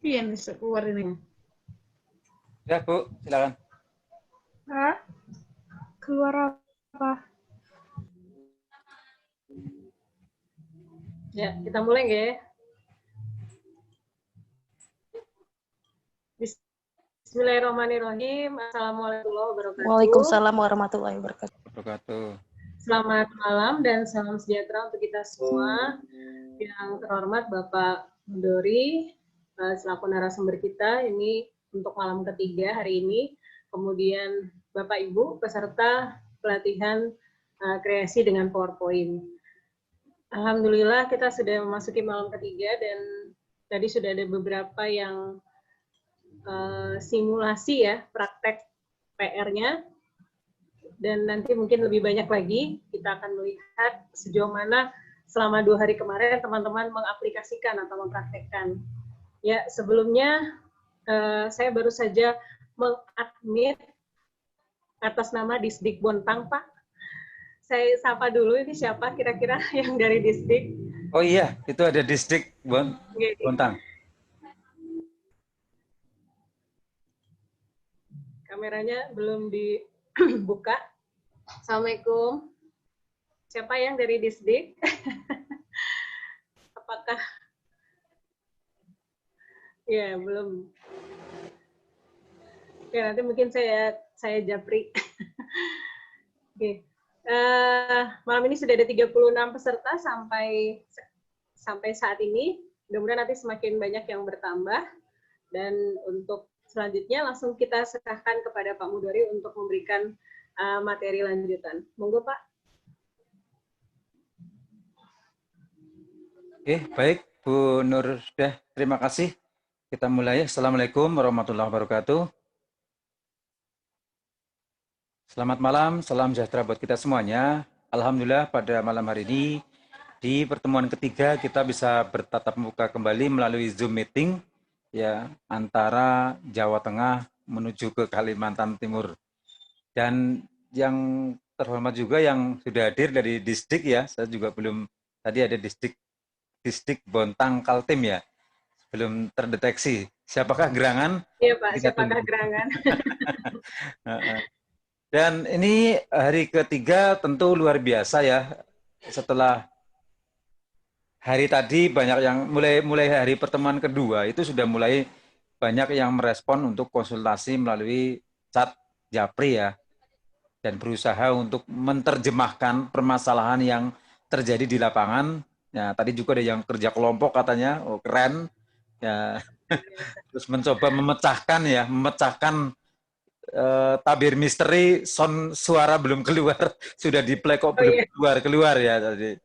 Iya, nih keluar ini. Ya, Bu, silakan. Hah? Keluar apa? Ya, kita mulai nggak ya? Bismillahirrahmanirrahim. Assalamualaikum warahmatullahi wabarakatuh. Waalaikumsalam warahmatullahi wabarakatuh. Selamat malam dan salam sejahtera untuk kita semua. Yang terhormat Bapak Mudori, selaku narasumber kita ini untuk malam ketiga hari ini. Kemudian Bapak Ibu peserta pelatihan kreasi dengan PowerPoint. Alhamdulillah kita sudah memasuki malam ketiga dan tadi sudah ada beberapa yang simulasi ya, praktek PR-nya. Dan nanti mungkin lebih banyak lagi kita akan melihat sejauh mana selama 2 hari kemarin teman-teman mengaplikasikan atau mempraktekkan. Ya, sebelumnya saya baru saja mengadmit atas nama Disdik Bontang, Pak. Saya sapa dulu, ini siapa kira-kira yang dari Disdik? Oh iya, itu ada Disdik Bontang. Kameranya belum dibuka. Assalamualaikum. Siapa yang dari Disdik? Apakah? Ya, belum. Ya, nanti mungkin saya japri. Oke. Malam ini sudah ada 36 peserta sampai saat ini. Mudah-mudahan nanti semakin banyak yang bertambah. Dan untuk selanjutnya langsung kita serahkan kepada Pak Mudori untuk memberikan materi lanjutan. Monggo, Pak. Oke, baik Bu Nur, terima kasih. Kita mulai. Assalamualaikum warahmatullahi wabarakatuh. Selamat malam, salam sejahtera buat kita semuanya. Alhamdulillah pada malam hari ini di pertemuan ketiga kita bisa bertatap muka kembali melalui Zoom meeting ya antara Jawa Tengah menuju ke Kalimantan Timur. Dan yang terhormat juga yang sudah hadir dari Disdik ya, saya juga belum, tadi ada Disdik Bontang Kaltim ya, belum terdeteksi. Siapakah gerangan? Iya Pak, siapakah gerangan? Dan ini hari ketiga tentu luar biasa ya, setelah hari tadi banyak yang mulai hari pertemuan kedua itu sudah mulai banyak yang merespon untuk konsultasi melalui chat Japri ya, dan berusaha untuk menerjemahkan permasalahan yang terjadi di lapangan. Ya, tadi juga ada yang kerja kelompok katanya, oh keren. Ya, terus mencoba memecahkan tabir misteri, suara belum keluar, sudah di play kok belum keluar ya tadi.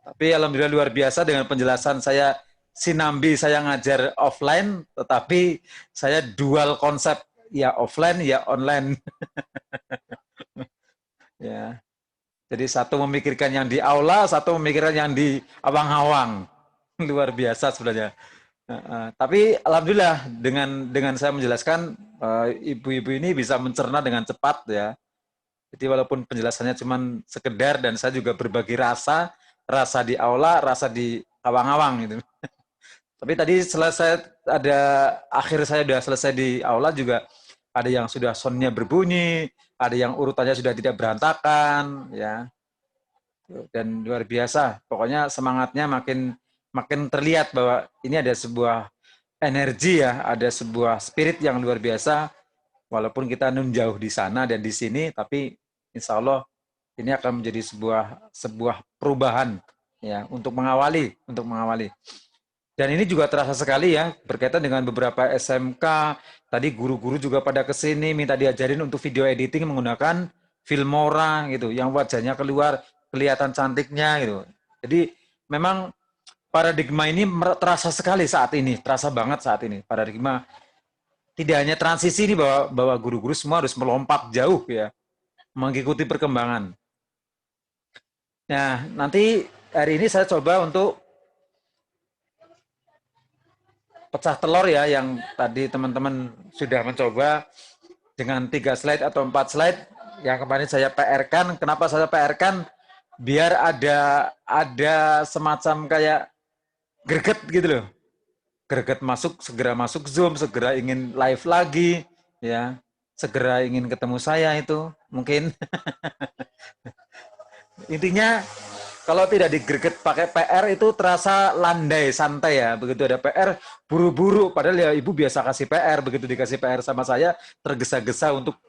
Tapi alhamdulillah luar biasa dengan penjelasan saya sinambi, saya ngajar offline, tetapi saya dual konsep ya offline ya online. Ya. Jadi satu memikirkan yang di aula, satu memikirkan yang di awang-awang. Luar biasa sebenarnya. Tapi alhamdulillah dengan saya menjelaskan ibu-ibu ini bisa mencerna dengan cepat ya. Jadi walaupun penjelasannya cuma sekedar dan saya juga berbagi rasa di aula, rasa di awang-awang gitu. Tapi tadi selesai akhir saya sudah selesai di aula juga ada yang sudah soundnya berbunyi, ada yang urutannya sudah tidak berantakan ya. Dan luar biasa, pokoknya semangatnya makin terlihat bahwa ini ada sebuah energi ya, ada sebuah spirit yang luar biasa, walaupun kita nun jauh di sana dan di sini, tapi insya Allah ini akan menjadi sebuah perubahan ya untuk mengawali. Dan ini juga terasa sekali ya, berkaitan dengan beberapa SMK, tadi guru-guru juga pada kesini minta diajarin untuk video editing menggunakan Filmora gitu, yang wajahnya keluar, kelihatan cantiknya gitu. Jadi memang paradigma ini terasa sekali saat ini, terasa banget saat ini. Paradigma tidak hanya transisi ini bahwa guru-guru semua harus melompat jauh ya, mengikuti perkembangan. Nah, nanti hari ini saya coba untuk pecah telur ya, yang tadi teman-teman sudah mencoba dengan 3 slide atau 4 slide yang kemarin saya PR-kan. Kenapa saya PR-kan? Biar ada semacam kayak greget gitu loh. greget segera masuk Zoom, segera ingin live lagi, ya, segera ingin ketemu saya itu mungkin. Intinya kalau tidak digreget pakai PR itu terasa landai, santai ya. Begitu ada PR, buru-buru. Padahal ya ibu biasa kasih PR, begitu dikasih PR sama saya, tergesa-gesa untuk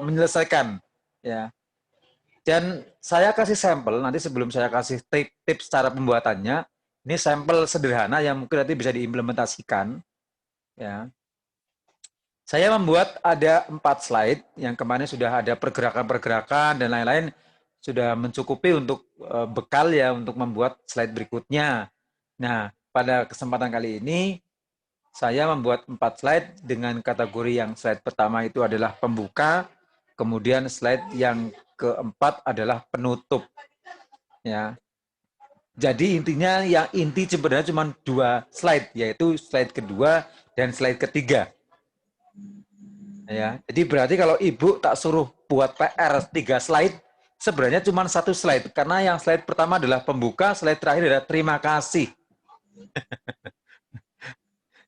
menyelesaikan. Ya. Dan saya kasih sampel, nanti sebelum saya kasih tips cara pembuatannya, ini sampel sederhana yang mungkin nanti bisa diimplementasikan. Ya. Saya membuat ada 4 slide, yang kemarin sudah ada pergerakan-pergerakan dan lain-lain, sudah mencukupi untuk bekal ya untuk membuat slide berikutnya. Nah, pada kesempatan kali ini saya membuat 4 slide dengan kategori yang slide pertama itu adalah pembuka, kemudian slide yang keempat adalah penutup. Ya. Jadi intinya yang inti sebenarnya cuma 2 slide, yaitu slide kedua dan slide ketiga. Ya, jadi berarti kalau ibu tak suruh buat PR 3 slide, sebenarnya cuma 1 slide, karena yang slide pertama adalah pembuka, slide terakhir adalah terima kasih.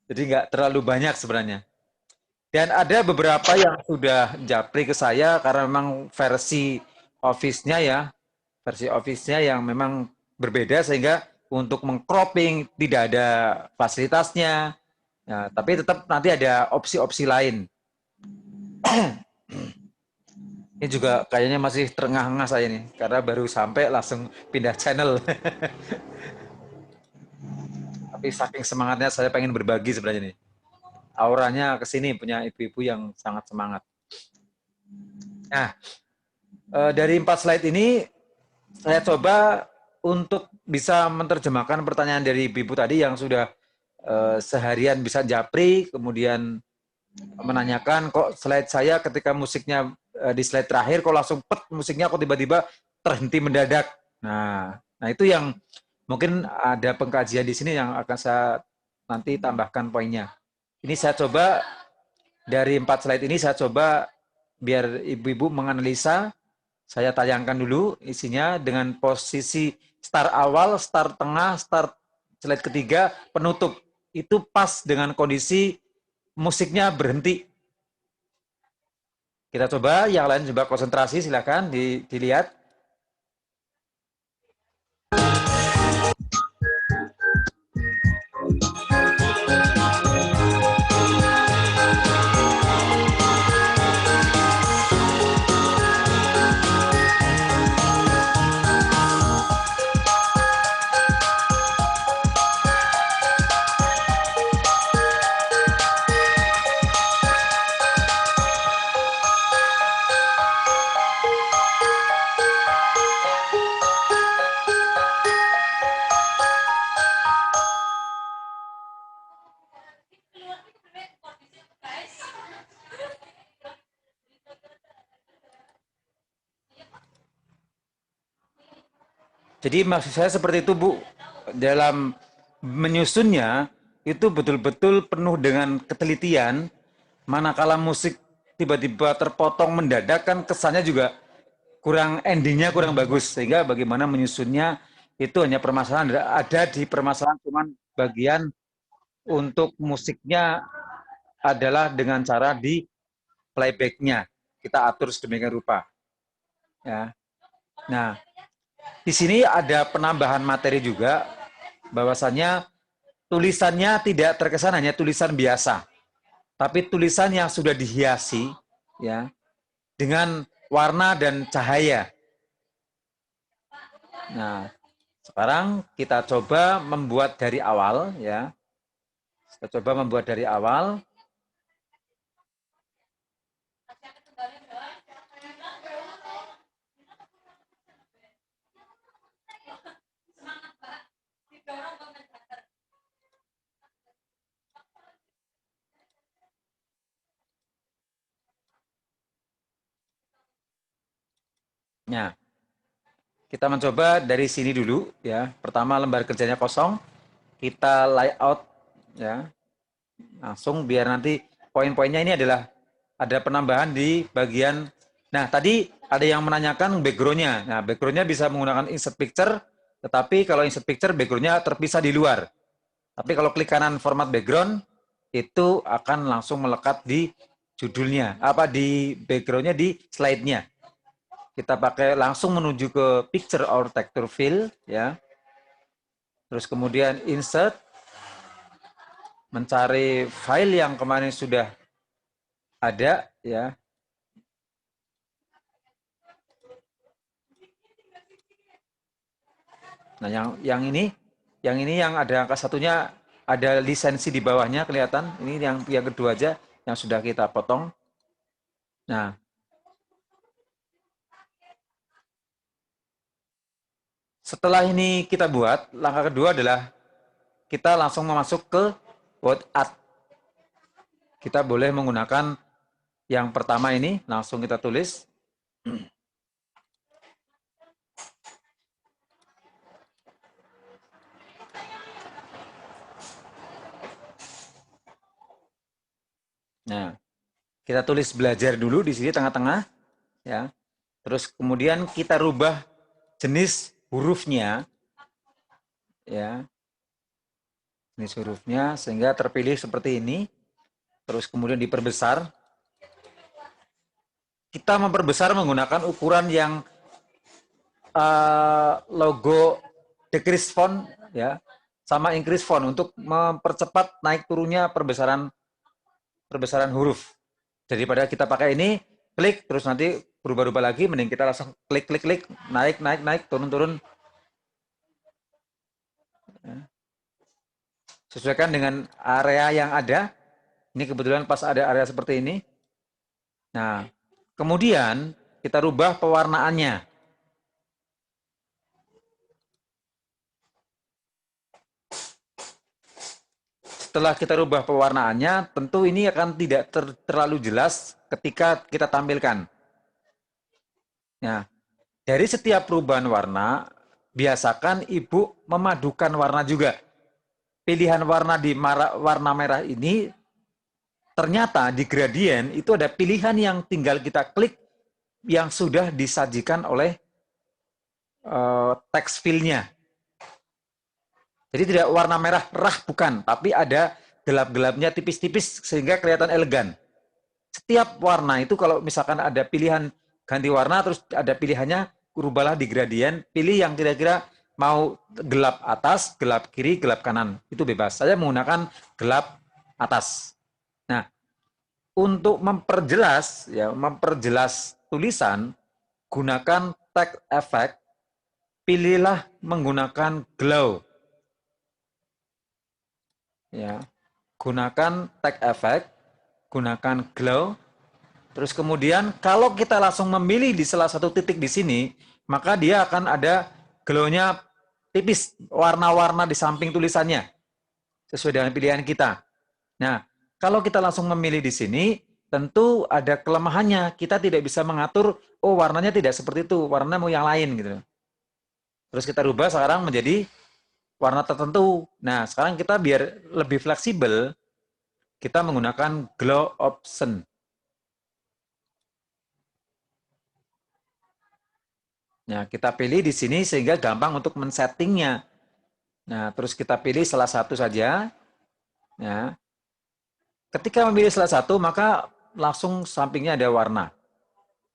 Jadi nggak terlalu banyak sebenarnya. Dan ada beberapa yang sudah japri ke saya, karena memang versi Office-nya ya, versi Office-nya yang memang berbeda, sehingga untuk mengcropping tidak ada fasilitasnya, ya, tapi tetap nanti ada opsi-opsi lain. Ini juga kayaknya masih terengah-engah saya nih, karena baru sampai langsung pindah channel. Tapi saking semangatnya saya pengen berbagi sebenarnya nih. Auranya ke sini punya ibu-ibu yang sangat semangat. Nah, dari 4 slide ini saya coba untuk bisa menerjemahkan pertanyaan dari ibu-ibu tadi yang sudah seharian bisa japri, kemudian menanyakan kok slide saya ketika musiknya di slide terakhir kok langsung pet musiknya kok tiba-tiba terhenti mendadak. Nah itu yang mungkin ada pengkajian di sini yang akan saya nanti tambahkan poinnya. Ini saya coba dari 4 slide ini saya coba biar ibu-ibu menganalisa. Saya tayangkan dulu isinya dengan posisi start awal, start tengah, start slide ketiga, penutup. Itu pas dengan kondisi musiknya berhenti. Kita coba, yang lain coba konsentrasi, silakan dilihat. Jadi maksud saya seperti itu, Bu. Dalam menyusunnya, itu betul-betul penuh dengan ketelitian. Manakala musik tiba-tiba terpotong mendadak, kan kesannya juga kurang, endingnya kurang bagus. Sehingga bagaimana menyusunnya, itu hanya permasalahan. Ada di permasalahan, cuman bagian untuk musiknya adalah dengan cara di playback-nya. Kita atur sedemikian rupa. Ya. Nah, di sini ada penambahan materi juga, bahwasannya tulisannya tidak terkesan hanya tulisan biasa, tapi tulisan yang sudah dihiasi ya dengan warna dan cahaya. Nah, sekarang kita coba membuat dari awal ya. Kita coba membuat dari awal. Nah, kita mencoba dari sini dulu ya. Pertama lembar kerjanya kosong, kita layout ya. Langsung biar nanti poin-poinnya ini adalah ada penambahan di bagian. Nah, tadi ada yang menanyakan background-nya. Nah, background-nya bisa menggunakan insert picture, tetapi kalau insert picture background-nya terpisah di luar. Tapi kalau klik kanan format background, itu akan langsung melekat di judulnya, di backgroundnya di slide-nya. Kita pakai langsung menuju ke picture or texture fill, ya. Terus kemudian insert, mencari file yang kemarin sudah ada, ya. Nah, yang ini yang ada angka satunya, ada lisensi di bawahnya kelihatan. Ini yang kedua aja yang sudah kita potong. Nah, setelah ini kita buat, langkah kedua adalah kita langsung masuk ke word art. Kita boleh menggunakan yang pertama ini, langsung kita tulis. Nah, kita tulis belajar dulu di sini tengah-tengah, ya. Terus kemudian kita rubah jenis hurufnya, ya. Jenis hurufnya sehingga terpilih seperti ini. Terus kemudian diperbesar. Kita memperbesar menggunakan ukuran yang logo decrease font, ya, sama increase font untuk mempercepat naik turunnya perbesaran huruf. Daripada kita pakai ini, klik terus nanti berubah-ubah lagi, mending kita langsung klik, naik, turun. Sesuaikan dengan area yang ada. Ini kebetulan pas ada area seperti ini. Nah, kemudian kita rubah pewarnaannya. Setelah kita rubah pewarnaannya, tentu ini akan tidak terlalu jelas ketika kita tampilkan. Nah, dari setiap perubahan warna, biasakan Ibu memadukan warna juga. Pilihan warna di warna merah ini, ternyata di gradient itu ada pilihan yang tinggal kita klik yang sudah disajikan oleh text fill-nya. Jadi tidak warna merah rah, bukan, tapi ada gelap-gelapnya tipis-tipis sehingga kelihatan elegan. Setiap warna itu kalau misalkan ada pilihan ganti warna, terus ada pilihannya, rubahlah di gradient, pilih yang kira-kira mau gelap atas, gelap kiri, gelap kanan. Itu bebas. Saya menggunakan gelap atas. Nah, untuk memperjelas tulisan, gunakan text effect, pilihlah menggunakan glow. Ya, gunakan text effect, gunakan glow. Terus kemudian kalau kita langsung memilih di salah satu titik di sini, maka dia akan ada glow-nya tipis, warna-warna di samping tulisannya sesuai dengan pilihan kita. Nah, kalau kita langsung memilih di sini, tentu ada kelemahannya. Kita tidak bisa mengatur, oh warnanya tidak seperti itu, warnanya mau yang lain gitu. Terus kita rubah sekarang menjadi warna tertentu. Nah, sekarang kita biar lebih fleksibel, kita menggunakan glow option. Nah, kita pilih di sini sehingga gampang untuk men-settingnya. Nah, terus kita pilih salah satu saja. Nah, ketika memilih salah satu, maka langsung sampingnya ada warna.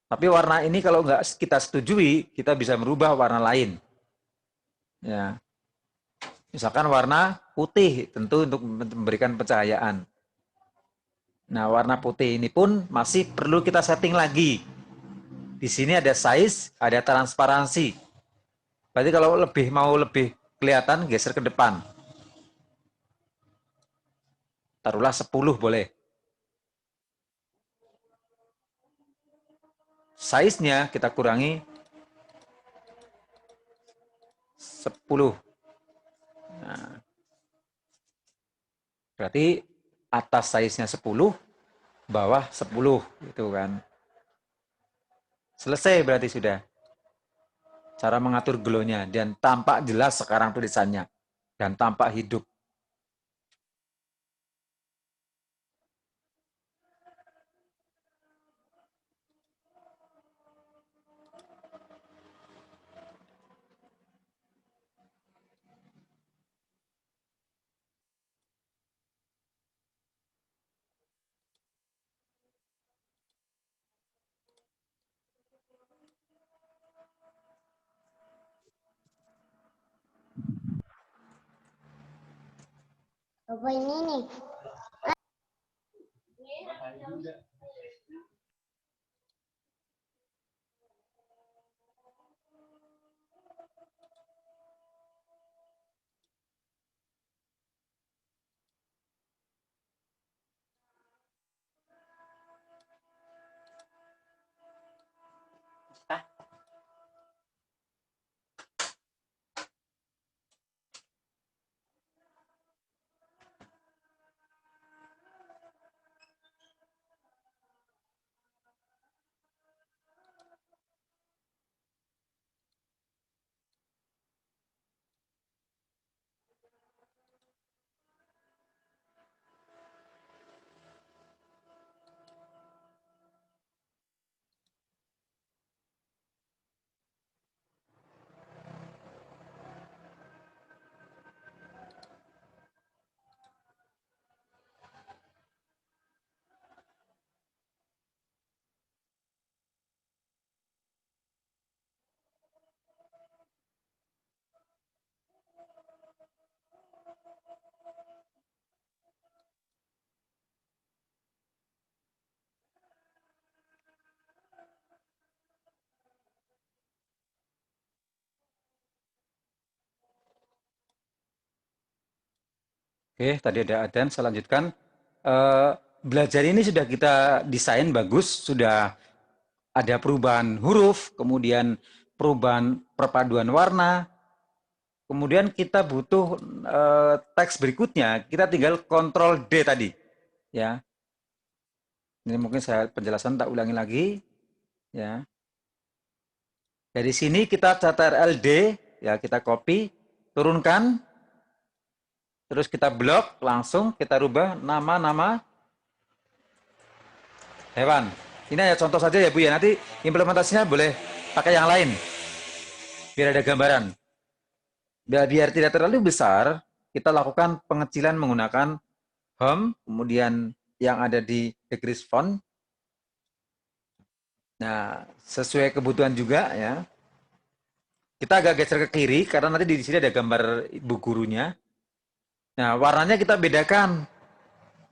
Tapi warna ini kalau nggak kita setujui, kita bisa merubah warna lain. Ya, misalkan warna putih, tentu untuk memberikan pencahayaan. Nah, warna putih ini pun masih perlu kita setting lagi. Di sini ada size, ada transparansi. Berarti kalau mau lebih kelihatan, geser ke depan. Taruhlah 10 boleh. Size-nya kita kurangi 10. Nah, berarti atas size-nya 10, bawah 10 gitu kan. Selesai berarti sudah. Cara mengatur glow-nya dan tampak jelas sekarang tulisannya dan tampak hidup. Apa ini nih? Oke, tadi ada adzan, saya lanjutkan. Belajar ini sudah kita desain bagus, sudah ada perubahan huruf, kemudian perubahan perpaduan warna, kemudian kita butuh teks berikutnya, kita tinggal kontrol D tadi. Ya, ini mungkin saya penjelasan tak ulangi lagi. Ya, dari sini kita Ctrl D, ya kita copy, turunkan, terus kita blok, langsung kita rubah nama-nama hewan. Ini hanya contoh saja ya Bu ya, nanti implementasinya boleh pakai yang lain, biar ada gambaran. Biar tidak terlalu besar, kita lakukan pengecilan menggunakan home, kemudian yang ada di decrease font. Nah, sesuai kebutuhan juga ya. Kita agak geser ke kiri karena nanti di sini ada gambar ibu gurunya. Nah, warnanya kita bedakan.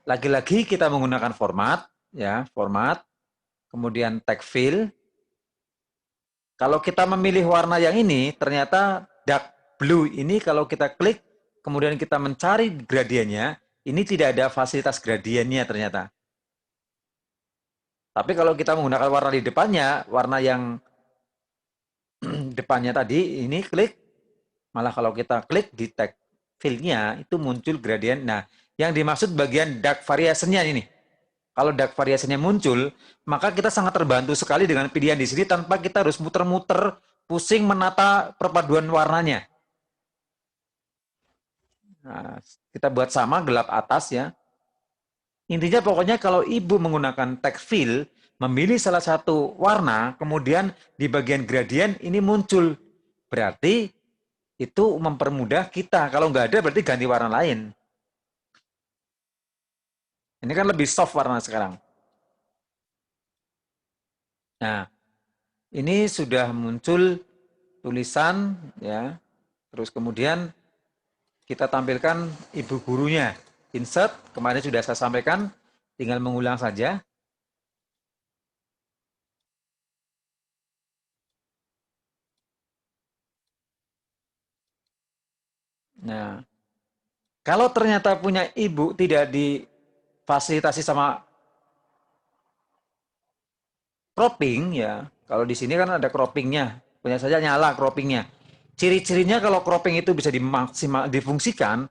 Lagi-lagi kita menggunakan format, ya, format. Kemudian tag fill. Kalau kita memilih warna yang ini, ternyata dark blue ini kalau kita klik, kemudian kita mencari gradiennya, ini tidak ada fasilitas gradiennya ternyata. Tapi kalau kita menggunakan warna di depannya, warna yang depannya tadi, ini klik, malah kalau kita klik di tag fill-nya, itu muncul gradien. Nah, yang dimaksud bagian dark variation-nya ini. Kalau dark variation-nya muncul, maka kita sangat terbantu sekali dengan pilihan di sini tanpa kita harus muter-muter, pusing menata perpaduan warnanya. Nah, kita buat sama gelap atas ya. Intinya pokoknya kalau ibu menggunakan text fill, memilih salah satu warna, kemudian di bagian gradien ini muncul. Berarti itu mempermudah kita. Kalau nggak ada berarti ganti warna lain. Ini kan lebih soft warna sekarang. Nah, ini sudah muncul tulisan ya. Terus kemudian kita tampilkan ibu gurunya. Insert, kemarin sudah saya sampaikan, tinggal mengulang saja. Nah, kalau ternyata punya ibu tidak difasilitasi sama cropping ya, kalau di sini kan ada croppingnya, punya saja nyala croppingnya. Ciri-cirinya kalau cropping itu bisa difungsikan,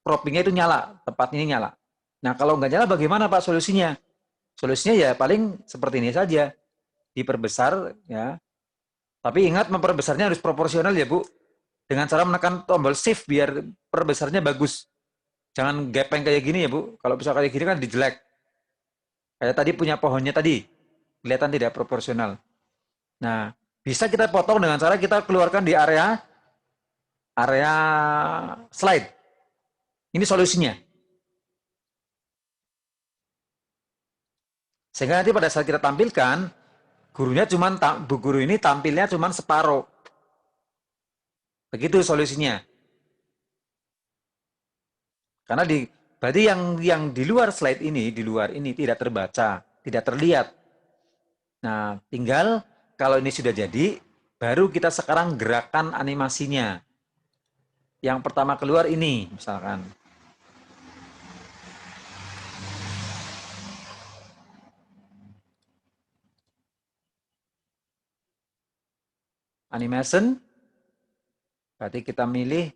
croppingnya itu nyala, tepat ini nyala. Nah kalau nggak nyala bagaimana Pak solusinya? Solusinya ya paling seperti ini saja, diperbesar ya. Tapi ingat memperbesarnya harus proporsional ya Bu, dengan cara menekan tombol shift biar perbesarnya bagus. Jangan gepeng kayak gini ya Bu, kalau bisa kayak gini kan dijelek. Kayak tadi punya pohonnya tadi, kelihatan tidak proporsional. Nah, bisa kita potong dengan cara kita keluarkan di area slide. Ini solusinya. Sehingga nanti pada saat kita tampilkan, gurunya cuman bu guru ini tampilnya cuman separuh. Begitu solusinya. Karena Berarti yang di luar slide ini, di luar ini tidak terbaca, tidak terlihat. Nah, tinggal kalau ini sudah jadi, baru kita sekarang gerakan animasinya. Yang pertama keluar ini, misalkan. Animation, berarti kita milih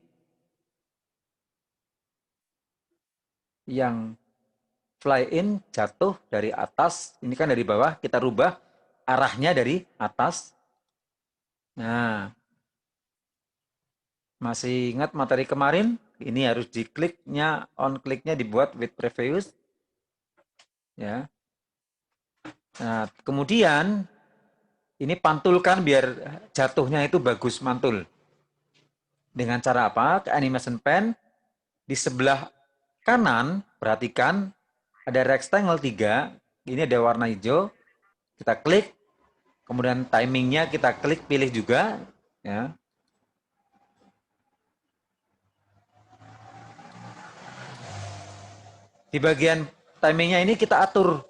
yang fly in, jatuh dari atas, ini kan dari bawah, kita rubah arahnya dari atas. Nah, masih ingat materi kemarin? Ini harus dikliknya, on kliknya dibuat with previous. Ya. Nah, kemudian ini pantulkan biar jatuhnya itu bagus mantul. Dengan cara apa? Ke animation pen, di sebelah kanan, perhatikan ada rectangle 3, ini ada warna hijau, kita klik, kemudian timingnya kita klik pilih juga, ya. Di bagian timingnya ini kita atur,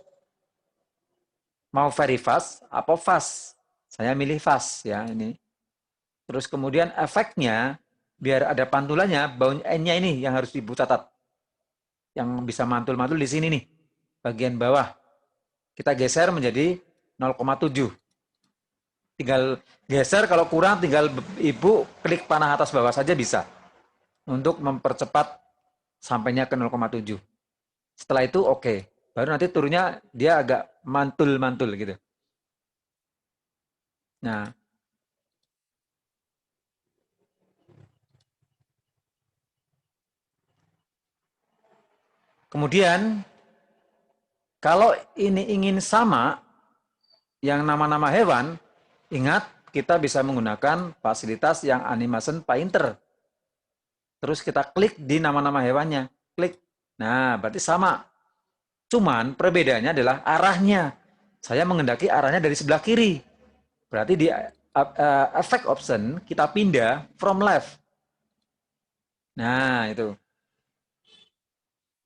mau very fast, apa fast, saya milih fast ya ini. Terus kemudian efeknya, biar ada pantulannya, bawahnya N-nya ini yang harus ibu catat, yang bisa mantul-mantul di sini nih, bagian bawah. Kita geser menjadi 0,7. Tinggal geser, kalau kurang tinggal ibu klik panah atas bawah saja bisa. Untuk mempercepat sampainya ke 0,7. Setelah itu oke. Baru nanti turunnya dia agak mantul-mantul gitu. Nah. Kemudian kalau ini ingin sama yang nama-nama hewan, ingat kita bisa menggunakan fasilitas yang animation painter. Terus kita klik di nama-nama hewannya. Klik. Nah, berarti sama. Cuman perbedaannya adalah arahnya. Saya menghendaki arahnya dari sebelah kiri. Berarti di effect option kita pindah from left. Nah, itu.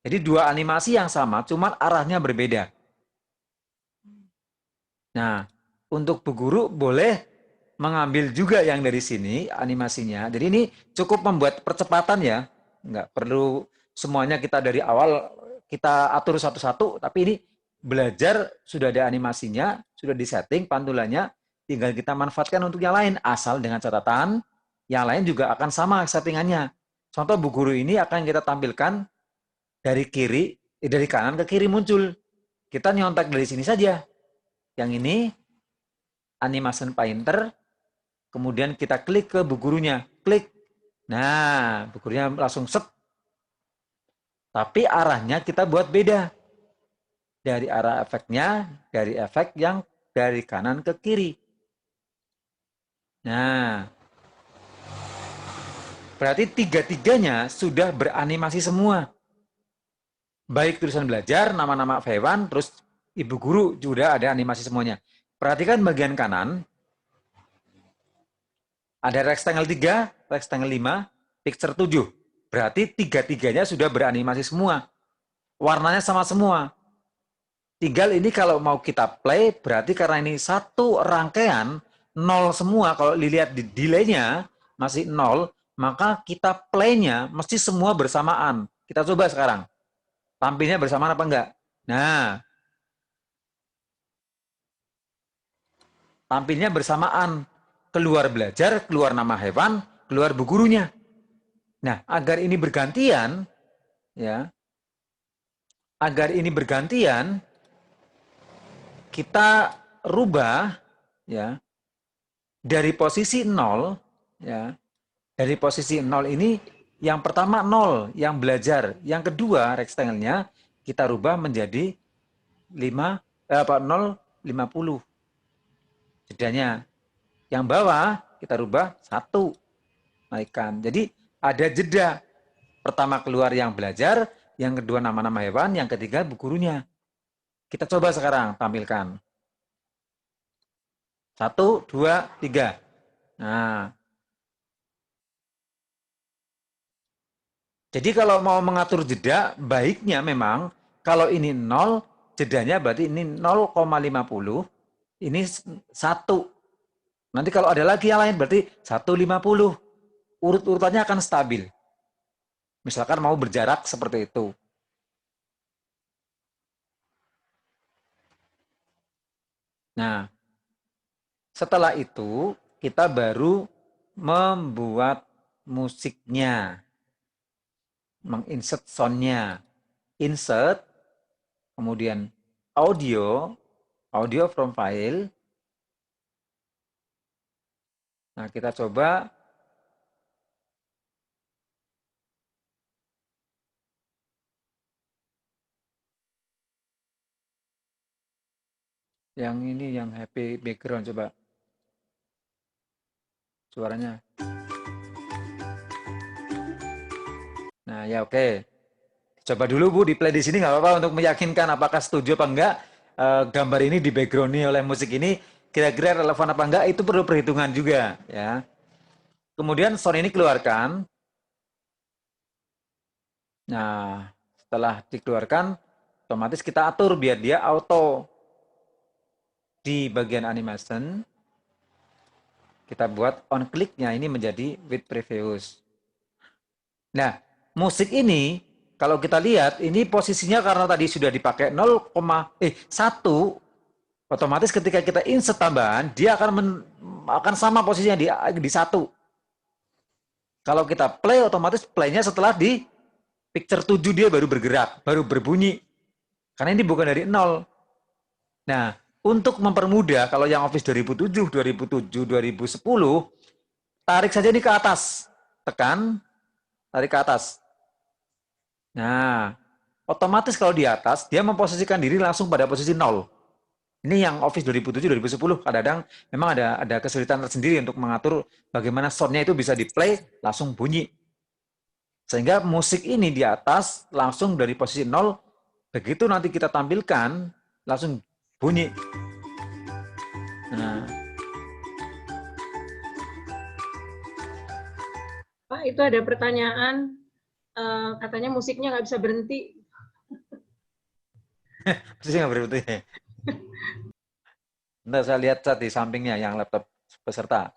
Jadi dua animasi yang sama, cuman arahnya berbeda. Nah, untuk Bu Guru boleh mengambil juga yang dari sini animasinya. Jadi ini cukup membuat percepatan ya. Nggak perlu semuanya kita dari awal kita atur satu-satu, tapi ini belajar sudah ada animasinya, sudah disetting pantulannya, tinggal kita manfaatkan untuk yang lain. Asal dengan catatan, yang lain juga akan sama settingannya. Contoh Bu Guru ini akan kita tampilkan dari kiri, dari kanan ke kiri muncul. Kita nyontek dari sini saja. Yang ini animation painter, kemudian kita klik ke Bu Gurunya, klik. Nah, Bu Gurunya langsung set. Tapi arahnya kita buat beda. Dari arah efeknya, dari efek yang dari kanan ke kiri. Nah, berarti tiga-tiganya sudah beranimasi semua. Baik tulisan belajar, nama-nama hewan, terus Ibu Guru juga ada animasi semuanya. Perhatikan bagian kanan, ada rectangle 3, rectangle 5, picture 7. Berarti tiga-tiganya sudah beranimasi semua. Warnanya sama semua. Tinggal ini kalau mau kita play, berarti karena ini satu rangkaian, 0 semua. Kalau dilihat di delay-nya, masih 0, maka kita play-nya mesti semua bersamaan. Kita coba sekarang. Tampilnya bersamaan apa enggak? Nah, tampilnya bersamaan. Keluar belajar, keluar nama hewan, keluar Bu Gurunya. Nah, agar ini bergantian, ya, agar ini bergantian, kita rubah, ya, dari posisi 0, ya, dari posisi 0 ini, yang pertama 0, yang belajar, yang kedua rectangle-nya kita rubah menjadi 0,50. Jedanya. Yang bawah kita rubah 1. Naikkan. Jadi ada jeda. Pertama keluar yang belajar, yang kedua nama-nama hewan, yang ketiga Bu Gurunya. Kita coba sekarang tampilkan. 1, 2, 3. Nah. Jadi kalau mau mengatur jeda, baiknya memang kalau ini 0, jedanya berarti ini 0,50, ini 1. Nanti kalau ada lagi yang lain berarti 1,50. Urut-urutannya akan stabil. Misalkan mau berjarak seperti itu. Nah, setelah itu kita baru membuat musiknya. Menginsert sound-nya. Insert, kemudian audio from file. Nah, kita coba yang ini, yang happy background, coba suaranya. Nah, ya oke. Coba dulu Bu di play di sini nggak apa-apa untuk meyakinkan apakah setuju apa enggak gambar ini di background oleh musik ini kira-kira relevan apa enggak, itu perlu perhitungan juga ya. Kemudian sound ini keluarkan. Nah, setelah dikeluarkan otomatis kita atur biar dia auto. Di bagian animation kita buat on click-nya ini menjadi with previous. Nah, musik ini kalau kita lihat ini posisinya karena tadi sudah dipakai 1, otomatis ketika kita insert tambahan dia akan sama posisinya di 1. Kalau kita play, otomatis play-nya setelah di picture 7 dia baru bergerak, baru berbunyi. Karena ini bukan dari 0. Nah, untuk mempermudah kalau yang Office 2007, 2010, tarik saja ini ke atas. Tekan, tarik ke atas. Nah, otomatis kalau di atas, dia memposisikan diri langsung pada posisi 0. Ini yang Office 2007, 2010, kadang-kadang memang ada kesulitan tersendiri untuk mengatur bagaimana sound-nya itu bisa di-play, langsung bunyi. Sehingga musik ini di atas, langsung dari posisi 0, begitu nanti kita tampilkan, langsung bunyi. Nah. Pak, itu ada pertanyaan, katanya musiknya nggak bisa berhenti. Musiknya nggak berhenti. Bentar, saya lihat cat di sampingnya yang laptop peserta.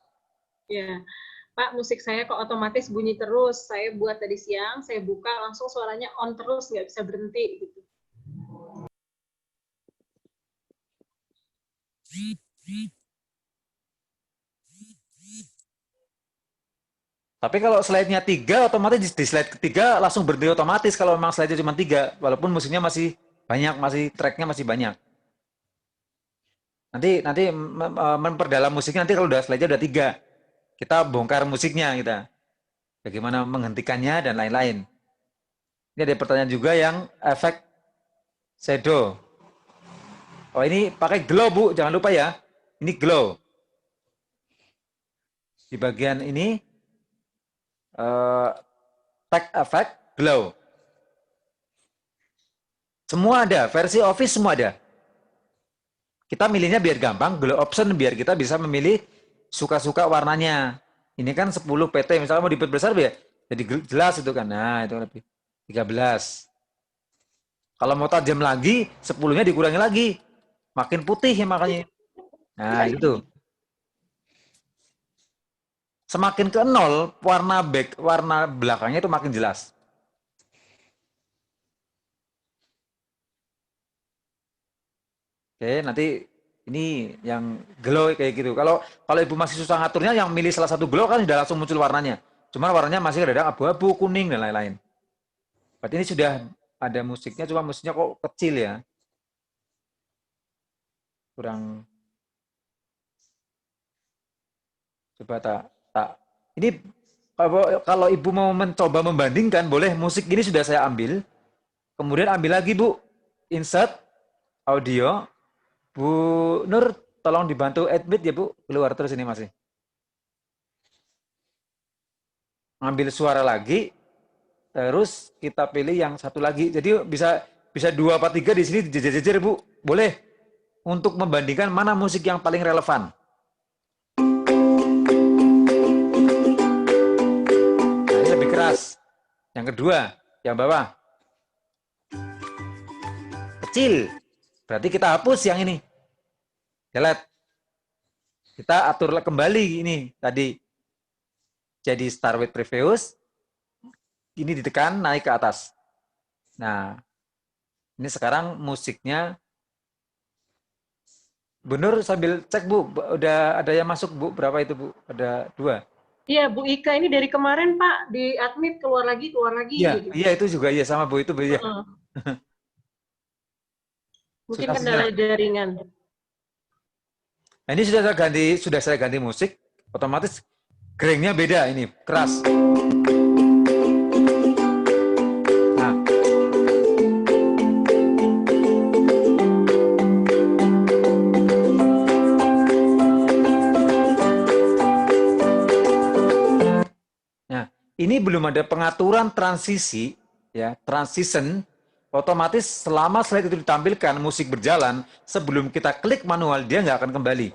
Ya, Pak, musik saya kok otomatis bunyi terus. Saya buat tadi siang, saya buka langsung suaranya on terus, nggak bisa berhenti. Gitu. Tapi kalau slide-nya 3, otomatis di slide ketiga langsung berhenti otomatis kalau memang slide-nya cuma 3, walaupun musiknya masih banyak, track-nya masih banyak. Nanti memperdalam musiknya nanti kalau udah slide-nya udah 3. Kita bongkar musiknya kita. Bagaimana menghentikannya dan lain-lain. Ini ada pertanyaan juga yang efek shadow. Oh, ini pakai glow, Bu, jangan lupa ya. Ini glow. Di bagian ini tag effect glow. Semua ada, versi Office semua ada. Kita milihnya biar gampang, glow option biar kita bisa memilih suka-suka warnanya. Ini kan 10 PT, misalnya mau diperbesar ya, jadi jelas itu kan. Nah, itu lebih 13. Kalau mau tajam lagi, 10-nya dikurangi lagi. Makin putih ya makanya. Nah, itu. Semakin ke 0, warna belakangnya itu makin jelas. Oke, nanti ini yang glow kayak gitu. Kalau Ibu masih susah ngaturnya, yang milih salah satu glow kan sudah langsung muncul warnanya. Cuman warnanya masih ada abu-abu, kuning, dan lain-lain. Berarti ini sudah ada musiknya, cuma musiknya kok kecil ya. Kurang. Coba tak. Ini kalau Ibu mau mencoba membandingkan, boleh musik ini sudah saya ambil. Kemudian ambil lagi Bu, insert audio. Bu Nur, tolong dibantu admit ya Bu, keluar terus ini masih. Ambil suara lagi, terus kita pilih yang satu lagi. Jadi bisa 2 apa 3 di sini jejer-jejer Bu, boleh. Untuk membandingkan mana musik yang paling relevan. Nah, ini lebih keras. Yang kedua, yang bawah. Kecil. Berarti kita hapus yang ini. Delete. Kita atur kembali ini tadi. Jadi start with previous. Ini ditekan, naik ke atas. Nah, ini sekarang musiknya. Bu Nur sambil cek Bu, udah ada yang masuk Bu, berapa itu Bu? Ada 2. Iya, Bu Ika ini dari kemarin Pak di admit keluar lagi Iya, gitu. iya itu juga iya sama Bu itu Bu ya. Mungkin Sudah kendala sinyal. jaringan. Nah, ini sudah saya ganti musik, otomatis gengnya beda ini, keras. Nah. Nah, ini belum ada pengaturan transisi, ya, transition. Otomatis selama slide itu ditampilkan, musik berjalan, sebelum kita klik manual, dia nggak akan kembali.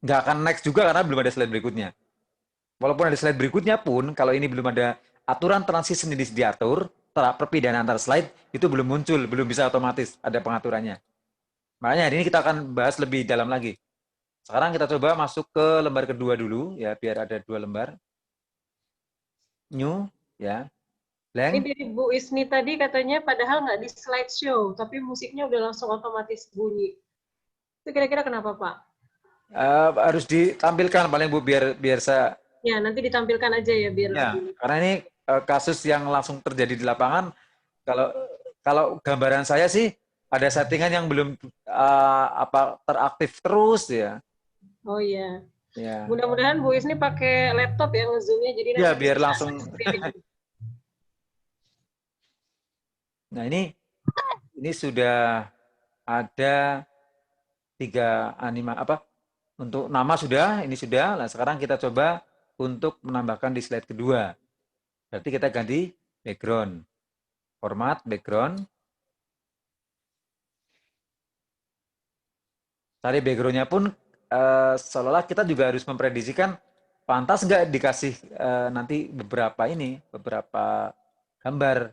Nggak akan next juga karena belum ada slide berikutnya. Walaupun ada slide berikutnya pun, kalau ini belum ada aturan transition ini diatur, perpindahan antar slide, itu belum muncul, belum bisa otomatis, ada pengaturannya. Makanya hari ini kita akan bahas lebih dalam lagi. Sekarang kita coba masuk ke lembar kedua dulu, ya, biar ada 2 lembar. New, ya. Ini Blank. dari Bu Isni tadi katanya padahal nggak di slideshow, tapi musiknya udah langsung otomatis bunyi. Itu kira-kira kenapa Pak? Harus ditampilkan paling Bu biar saya. Ya, nanti ditampilkan aja ya biar Ya, lebih. karena ini kasus yang langsung terjadi di lapangan. Kalau gambaran saya sih ada settingan yang belum teraktif terus ya. Oh iya. Ya. Mudah-mudahan Bu Isni pakai laptop ya nge-zoom-nya jadi Ya, nanti biar bisa langsung. streaming. Nah, ini sudah ada 3 untuk nama sudah, ini sudah. Nah, sekarang kita coba untuk menambahkan di slide kedua. Berarti kita ganti background. Format background. Cari background-nya pun seolah-olah kita juga harus memprediksikan pantas nggak dikasih nanti beberapa gambar.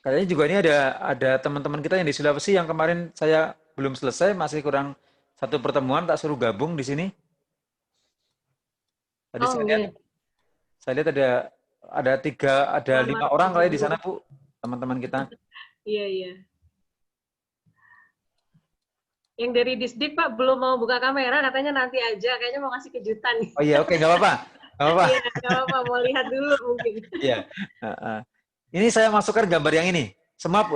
Kayaknya juga ini ada teman-teman kita yang di Sulawesi yang kemarin saya belum selesai, masih kurang 1 pertemuan, tak suruh gabung di sini. Tadi saya lihat ada 5 orang kali di sana Bu, teman-teman kita. Iya, iya. Yang dari Disdik Pak belum mau buka kamera, katanya nanti aja, kayaknya mau ngasih kejutan. Oh iya, oke, nggak apa-apa. Nggak apa-apa. Iya, nggak apa-apa, mau lihat dulu mungkin. Iya. Ini saya masukkan gambar yang ini. Semua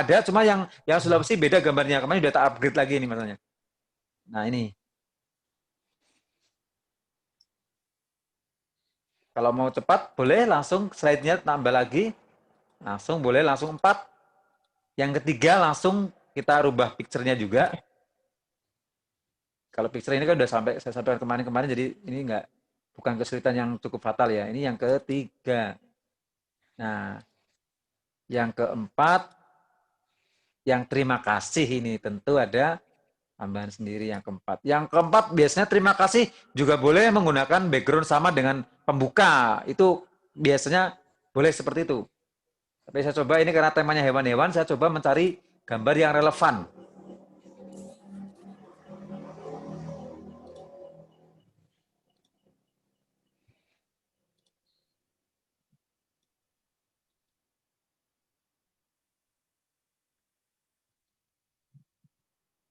ada, cuma yang Sulawesi beda gambarnya. Kemarin udah tak upgrade lagi ini masalahnya. Nah, ini. Kalau mau cepat, boleh langsung slide-nya tambah lagi. Langsung boleh, langsung 4. Yang ketiga, langsung kita rubah picture-nya juga. Kalau picture ini kan udah saya sampaikan kemarin-kemarin, jadi ini bukan kesulitan yang cukup fatal ya. Ini yang ketiga. Nah, yang keempat, yang terima kasih ini tentu ada tambahan sendiri yang keempat. Yang keempat biasanya terima kasih juga boleh menggunakan background sama dengan pembuka. Itu biasanya boleh seperti itu. Tapi saya coba ini karena temanya hewan-hewan, saya coba mencari gambar yang relevan.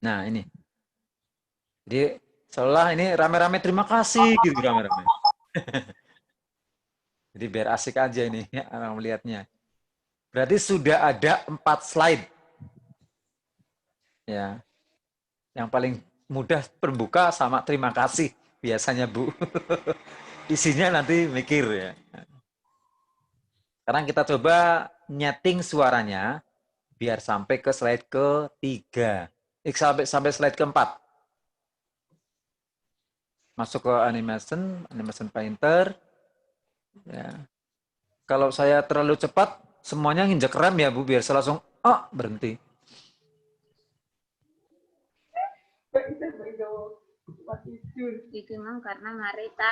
Nah, ini. Jadi seolah ini rame-rame terima kasih gitu rame-rame. Jadi biar asik aja ini ya orang melihatnya. Berarti sudah ada 4 slide. Ya. Yang paling mudah pembuka sama terima kasih biasanya Bu. Isinya nanti mikir ya. Sekarang kita coba nyeting suaranya biar sampai ke slide ketiga. Sampai slide keempat. Masuk ke animation painter. Ya. Kalau saya terlalu cepat, semuanya nginjek rem ya Bu, biar saya langsung berhenti. Itu memang karena ngareta.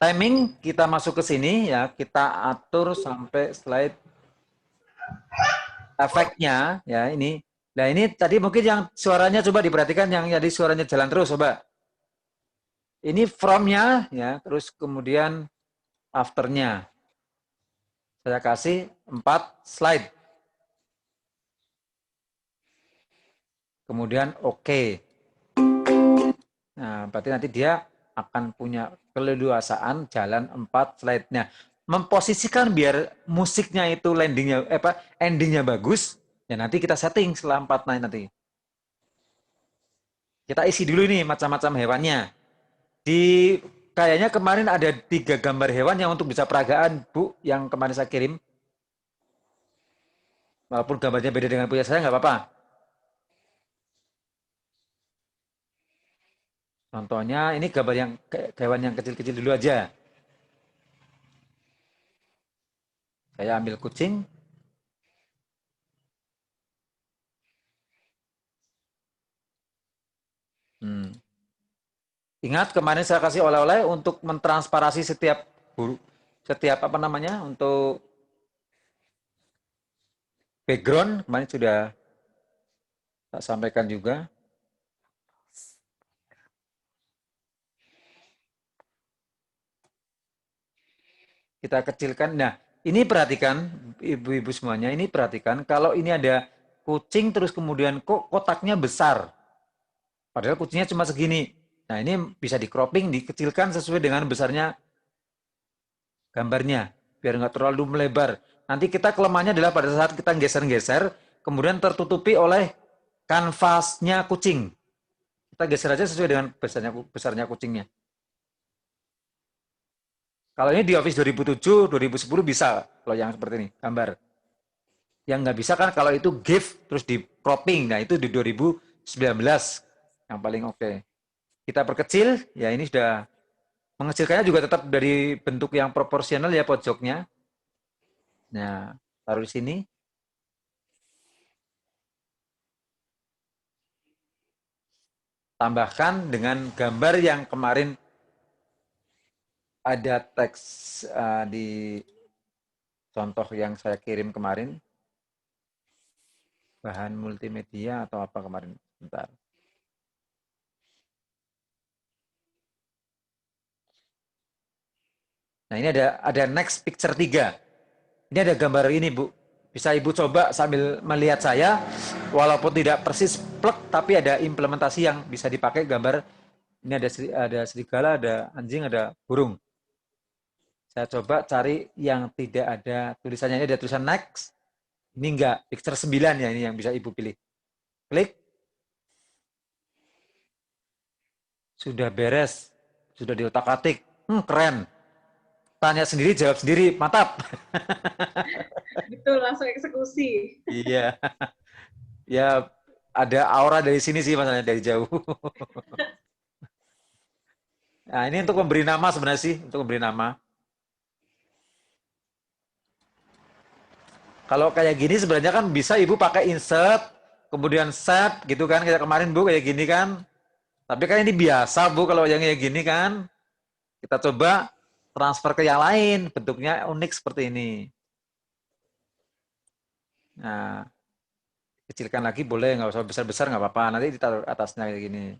Timing kita masuk ke sini ya, kita atur sampai slide efeknya ya ini. Nah ini tadi mungkin yang suaranya coba diperhatikan yang jadi suaranya jalan terus coba. Ini from-nya ya, terus kemudian after-nya. Saya kasih 4 slide. Kemudian oke. Nah, berarti nanti dia akan punya keleluasaan jalan 4 slide-nya. Memposisikan biar musiknya itu endingnya bagus, ya nanti kita setting setelah 4 slide nanti. Kita isi dulu nih macam-macam hewannya. Kayaknya kemarin ada 3 gambar hewan yang untuk bisa peragaan, Bu, yang kemarin saya kirim. Walaupun gambarnya beda dengan punya saya, nggak apa-apa. Contohnya ini gambar yang hewan yang kecil-kecil dulu aja. Saya ambil kucing. Ingat kemarin saya kasih oleh-oleh untuk mentransparasi setiap apa namanya untuk background kemarin sudah tak sampaikan juga. Kita kecilkan. Nah, ini perhatikan ibu-ibu semuanya, ini perhatikan kalau ini ada kucing terus kemudian kok kotaknya besar. Padahal kucingnya cuma segini. Nah, ini bisa di cropping, dikecilkan sesuai dengan besarnya gambarnya, biar nggak terlalu melebar. Nanti kita kelemahannya adalah pada saat kita geser-geser, kemudian tertutupi oleh kanvasnya kucing. Kita geser aja sesuai dengan besarnya kucingnya. Kalau ini di Office 2007, 2010 bisa, kalau yang seperti ini, gambar. Yang nggak bisa kan kalau itu GIF, terus di cropping, nah itu di 2019, yang paling oke. Kita perkecil, ya ini sudah, mengecilkannya juga tetap dari bentuk yang proporsional ya pojoknya. Nah, taruh di sini. Tambahkan dengan gambar yang kemarin ada teks di contoh yang saya kirim kemarin. Bahan multimedia atau apa kemarin. Bentar. Nah ini ada next picture 3. Ini ada gambar ini Bu. Bisa Ibu coba sambil melihat saya, walaupun tidak persis plek, tapi ada implementasi yang bisa dipakai gambar. Ini ada serigala, ada anjing, ada burung. Saya coba cari yang tidak ada tulisannya. Ini ada tulisan next. Ini enggak, picture 9 ya ini yang bisa Ibu pilih. Klik. Sudah beres. Sudah diotak-atik. Keren. Tanya sendiri, jawab sendiri. Mantap. Betul, langsung eksekusi. Iya. Ya, ada aura dari sini sih masalahnya dari jauh. Nah, ini untuk memberi nama sebenarnya sih, untuk memberi nama. Kalau kayak gini sebenarnya kan bisa Ibu pakai insert, kemudian set gitu kan, kayak kemarin Bu kayak gini kan. Tapi kan ini biasa Bu kalau yang kayak gini kan. Kita coba transfer ke yang lain, bentuknya unik seperti ini. Nah, kecilkan lagi boleh, nggak usah besar-besar nggak apa-apa. Nanti ditaruh atasnya kayak gini.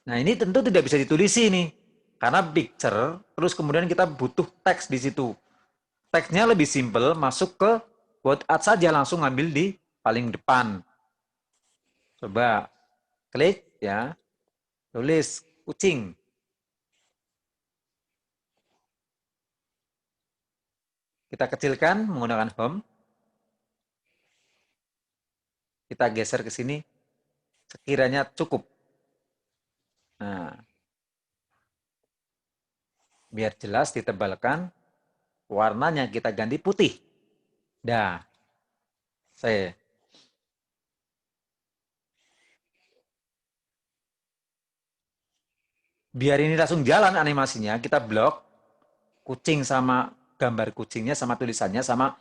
Nah, ini tentu tidak bisa ditulisi nih. Karena picture, terus kemudian kita butuh teks di situ. Teksnya lebih simple, masuk ke word art saja, langsung ngambil di paling depan. Coba klik ya, tulis kucing. Kita kecilkan menggunakan home. Kita geser ke sini, sekiranya cukup. Nah, biar jelas ditebalkan, warnanya kita ganti putih. Dah, saya. Biar ini langsung jalan animasinya, kita blok kucing sama gambar kucingnya, sama tulisannya, sama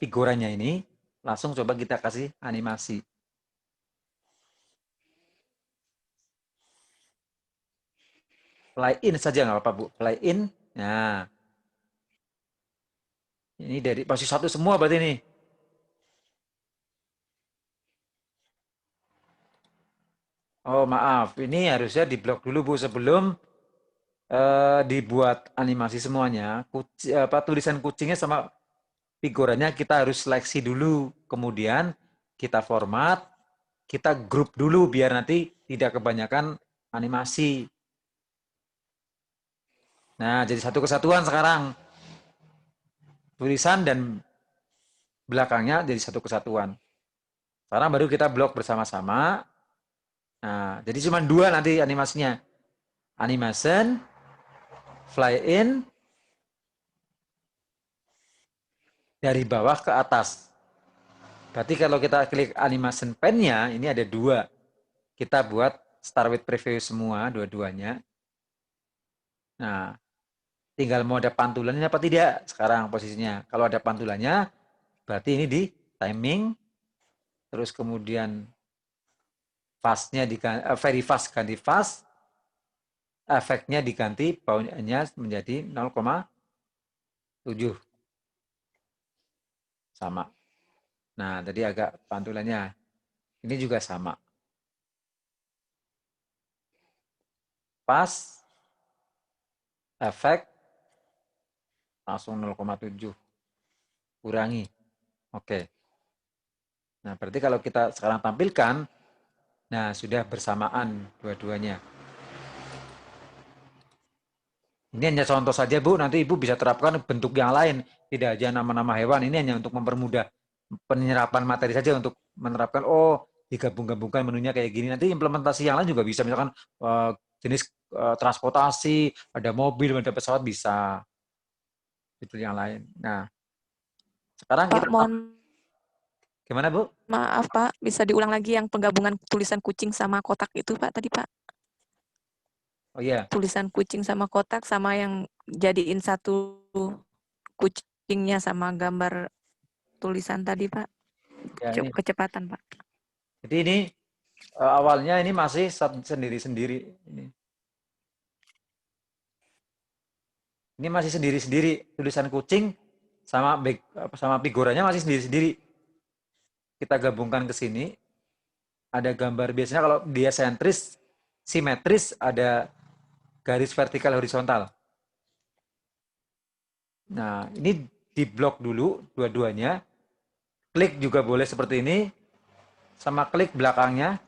figurannya ini. Langsung coba kita kasih animasi. Fly in saja nggak apa-apa, Bu. Fly in. Nah, ini dari posisi 1 semua berarti ini. Oh, maaf. Ini harusnya diblok dulu, Bu, sebelum dibuat animasi semuanya. Tulisan kucingnya sama figurannya kita harus seleksi dulu. Kemudian kita format, kita grup dulu biar nanti tidak kebanyakan animasi. Nah, jadi satu kesatuan sekarang. Tulisan dan belakangnya jadi satu kesatuan. Sekarang baru kita blok bersama-sama. Nah, jadi cuma 2 nanti animasinya. Animation, fly in, dari bawah ke atas. Berarti kalau kita klik animation pen-nya, ini ada 2. Kita buat start with preview semua, dua-duanya. Nah, tinggal mau ada pantulannya apa tidak sekarang posisinya. Kalau ada pantulannya, berarti ini di timing, terus kemudian fast-nya diganti, very fast ganti fast, efeknya diganti, bound-nya menjadi 0,7. Sama. Nah, tadi agak pantulannya. Ini juga sama. Pas, efek, langsung 0,7. Kurangi. Oke. Nah, berarti kalau kita sekarang tampilkan, nah sudah bersamaan dua-duanya. Ini hanya contoh saja, Bu. Nanti Ibu bisa terapkan bentuk yang lain. Tidak aja nama-nama hewan. Ini hanya untuk mempermudah penyerapan materi saja untuk menerapkan, oh digabung-gabungkan menunya kayak gini. Nanti implementasi yang lain juga bisa. Misalkan jenis transportasi, ada mobil, ada pesawat, bisa. Itu yang lain. Nah, sekarang Pak, kita... mohon Gimana, Bu? maaf Pak, bisa diulang lagi yang penggabungan tulisan kucing sama kotak itu Pak tadi Pak? Oh iya. Tulisan kucing sama kotak sama yang jadiin satu kucingnya sama gambar tulisan tadi Pak. Ya, ini. Kecepatan Pak. Jadi ini awalnya ini masih sendiri-sendiri. Ini masih sendiri-sendiri. Tulisan kucing sama figuranya masih sendiri-sendiri. Kita gabungkan ke sini. Ada gambar. Biasanya kalau dia sentris, simetris, ada garis vertikal horizontal. Nah, ini diblok dulu dua-duanya. Klik juga boleh seperti ini. Sama klik belakangnya.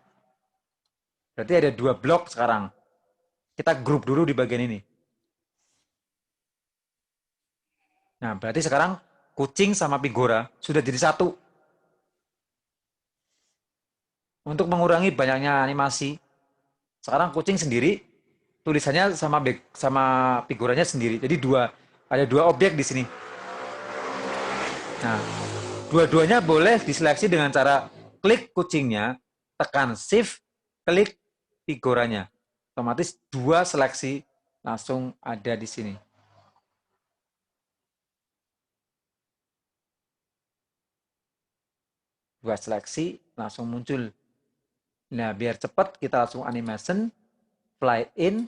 Berarti ada 2 blok sekarang. Kita grup dulu di bagian ini. Nah, berarti sekarang kucing sama figura sudah jadi satu. Untuk mengurangi banyaknya animasi, sekarang kucing sendiri, tulisannya sama figuranya sendiri. Jadi ada 2 objek di sini. Nah, dua-duanya boleh diseleksi dengan cara klik kucingnya, tekan shift, klik figuranya. Otomatis 2 seleksi langsung ada di sini. Dua seleksi langsung muncul. Nah, biar cepat kita langsung animation, fly in.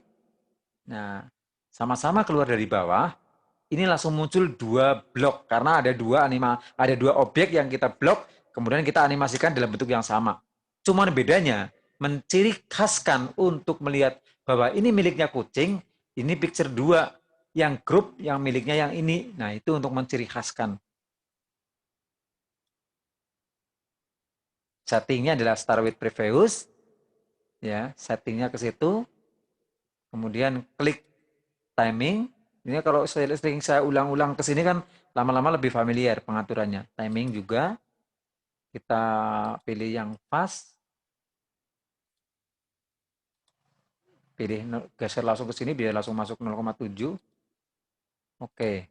Nah, sama-sama keluar dari bawah. Ini langsung muncul 2 blok karena ada 2 objek yang kita blok, kemudian kita animasikan dalam bentuk yang sama. Cuman bedanya menciri khaskan untuk melihat bahwa ini miliknya kucing, ini picture 2, yang grup yang miliknya yang ini. Nah, itu untuk menciri khaskan. Settingnya adalah start with previous, ya, settingnya ke situ, kemudian klik timing. Ini kalau sering saya ulang-ulang ke sini kan lama-lama lebih familiar pengaturannya. Timing juga kita pilih yang fast, pilih geser langsung ke sini biar langsung masuk 0,7. Oke.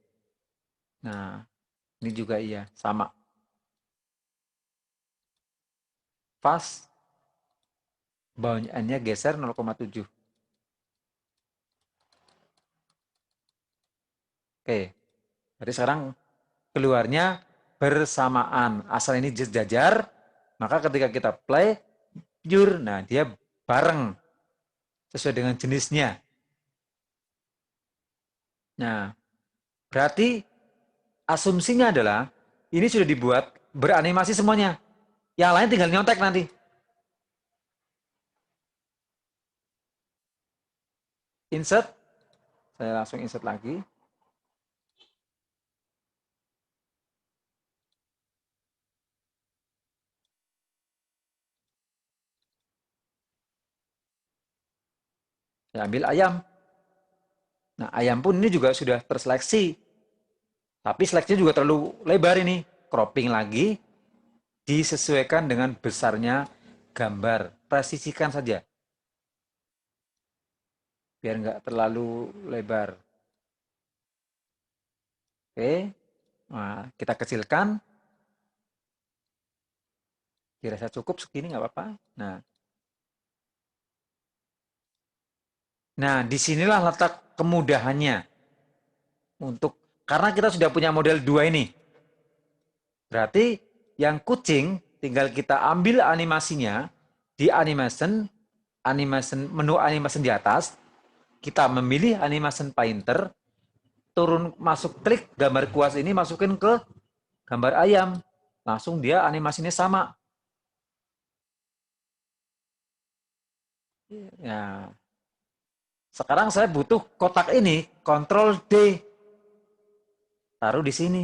Nah, ini juga iya, sama. Fast, bound-nya geser 0,7. Oke, jadi sekarang keluarnya bersamaan. Asal ini sejajar, maka ketika kita play, nah dia bareng sesuai dengan jenisnya. Nah, berarti asumsinya adalah ini sudah dibuat beranimasi semuanya. Yang lain tinggal nyontek nanti. Insert. Saya langsung insert lagi. Saya ambil ayam. Nah, ayam pun ini juga sudah terseleksi. Tapi seleksinya juga terlalu lebar ini. Cropping lagi. Disesuaikan dengan besarnya gambar. Presisikan saja. Biar nggak terlalu lebar. Oke. Nah, kita kecilkan. Dirasa cukup segini nggak apa-apa. Nah, disinilah letak kemudahannya. Karena kita sudah punya model 2 ini. Berarti yang kucing tinggal kita ambil animasinya di animation menu animation di atas, kita memilih animation painter, turun masuk klik gambar kuas ini masukin ke gambar ayam. Langsung dia animasinya sama. Ya. Sekarang saya butuh kotak ini, Ctrl D. Taruh di sini.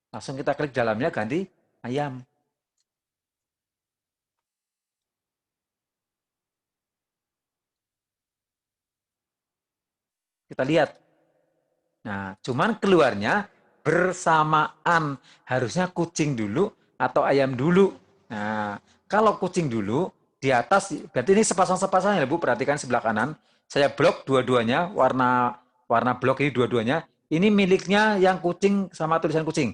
Langsung kita klik dalamnya ganti ayam. Kita lihat. Nah, cuman keluarnya bersamaan. Harusnya kucing dulu atau ayam dulu. Nah, kalau kucing dulu, di atas, berarti ini sepasang-sepasang ya Bu, perhatikan sebelah kanan. Saya blok dua-duanya, warna blok ini dua-duanya. Ini miliknya yang kucing sama tulisan kucing.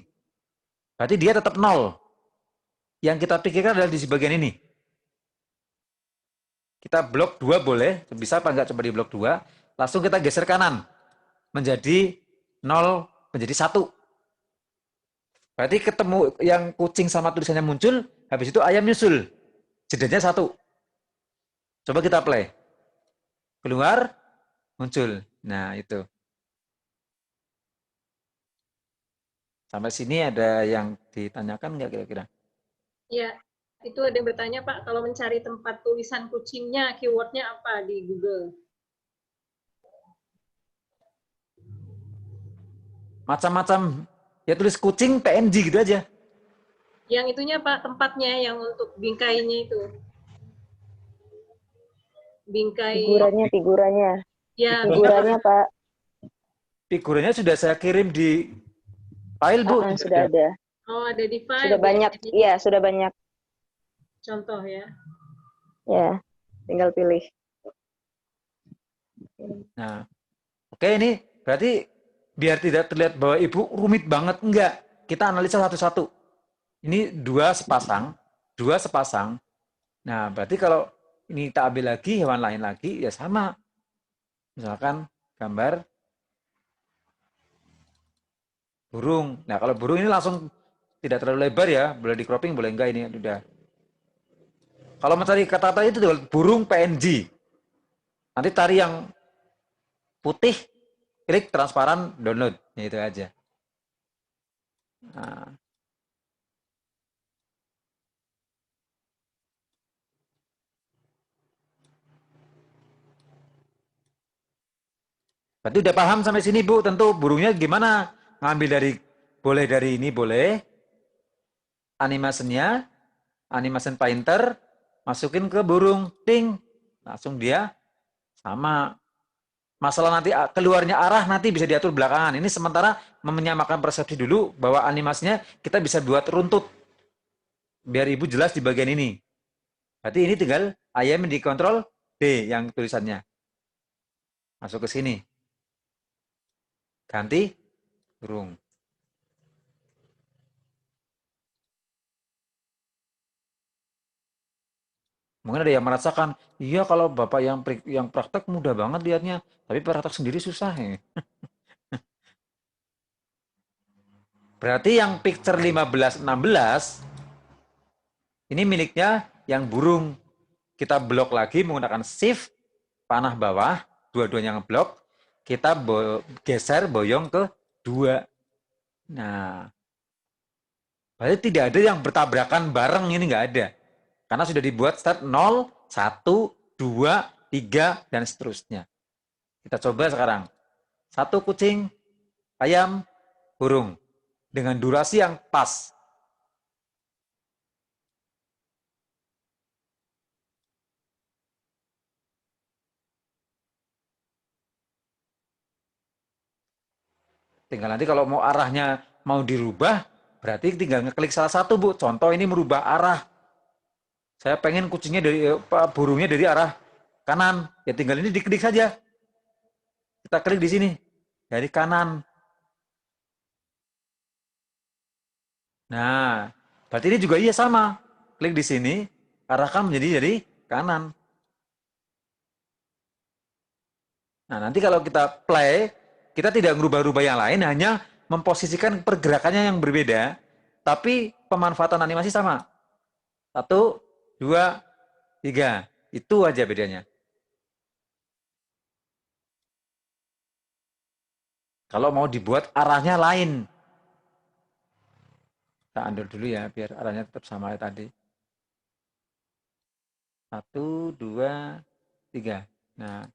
Berarti dia tetap 0. Yang kita pikirkan adalah di bagian ini. Kita blok 2 boleh, bisa apa enggak coba di blok 2. Langsung kita geser kanan. Menjadi 0, menjadi 1. Berarti ketemu yang kucing sama tulisannya muncul, habis itu ayam nyusul. Jedanya 1. Coba kita play. Keluar, muncul. Nah, itu. Sampai sini ada yang ditanyakan nggak kira-kira? Ya, itu ada yang bertanya Pak, kalau mencari tempat tulisan kucingnya, keywordnya apa di Google? Macam-macam. Ya tulis kucing PNG gitu aja. Yang itunya Pak, tempatnya yang untuk bingkainya itu. Bingkai. Figurannya. Ya, Figurannya, Pak. Figurannya sudah saya kirim di file, Bu. Sudah ada. Oh, ada di file. Sudah banyak. Iya, sudah banyak. Contoh ya. Ya, tinggal pilih. Nah, oke ini berarti biar tidak terlihat bahwa Ibu rumit banget. Enggak. Kita analisa satu-satu. Ini dua sepasang. Nah, berarti kalau ini kita ambil lagi, hewan lain lagi, ya sama. Misalkan gambar burung. Nah, kalau burung ini langsung tidak terlalu lebar ya, boleh di cropping, boleh enggak ini udah. Kalau mencari kata-kata itu burung PNG. Nanti cari yang putih, klik transparan, download. Ya, itu aja. Nah. Berarti udah paham sampai sini Bu, tentu burungnya gimana? Ngambil boleh dari ini, boleh. Animasinya, animation painter, masukin ke burung, ting. Langsung dia sama. Masalah nanti keluarnya arah nanti bisa diatur belakangan. Ini sementara menyamakan persepsi dulu bahwa animasinya kita bisa buat runtut. Biar Ibu jelas di bagian ini. Berarti ini tinggal ayam dikontrol D yang tulisannya. Masuk ke sini. Ganti burung. Mungkin ada yang merasakan, iya kalau Bapak yang praktek mudah banget lihatnya, tapi praktek sendiri susah ya. Berarti yang picture 15-16, ini miliknya yang burung. Kita blok lagi menggunakan shift, panah bawah, dua-duanya ngeblok. kita geser boyong ke 2. Nah, berarti tidak ada yang bertabrakan bareng, ini nggak ada. Karena sudah dibuat step 0, 1, 2, 3, dan seterusnya. Kita coba sekarang. 1 kucing, ayam, burung. Dengan durasi yang pas. Tinggal nanti kalau mau arahnya mau dirubah, berarti tinggal ngeklik salah satu, Bu. Contoh ini merubah arah. Saya pengen kucingnya dari burungnya dari arah kanan. Ya tinggal ini diklik saja. Kita klik di sini. Dari kanan. Nah, berarti ini juga iya sama. Klik di sini, arahkan menjadi dari kanan. Nah, nanti kalau kita play, kita tidak merubah-rubah yang lain, hanya memposisikan pergerakannya yang berbeda, tapi pemanfaatan animasi sama. 1, 2, 3. Itu aja bedanya. Kalau mau dibuat arahnya lain. Kita undur dulu ya, biar arahnya tetap sama kayak tadi. 1, 2, 3. Nah,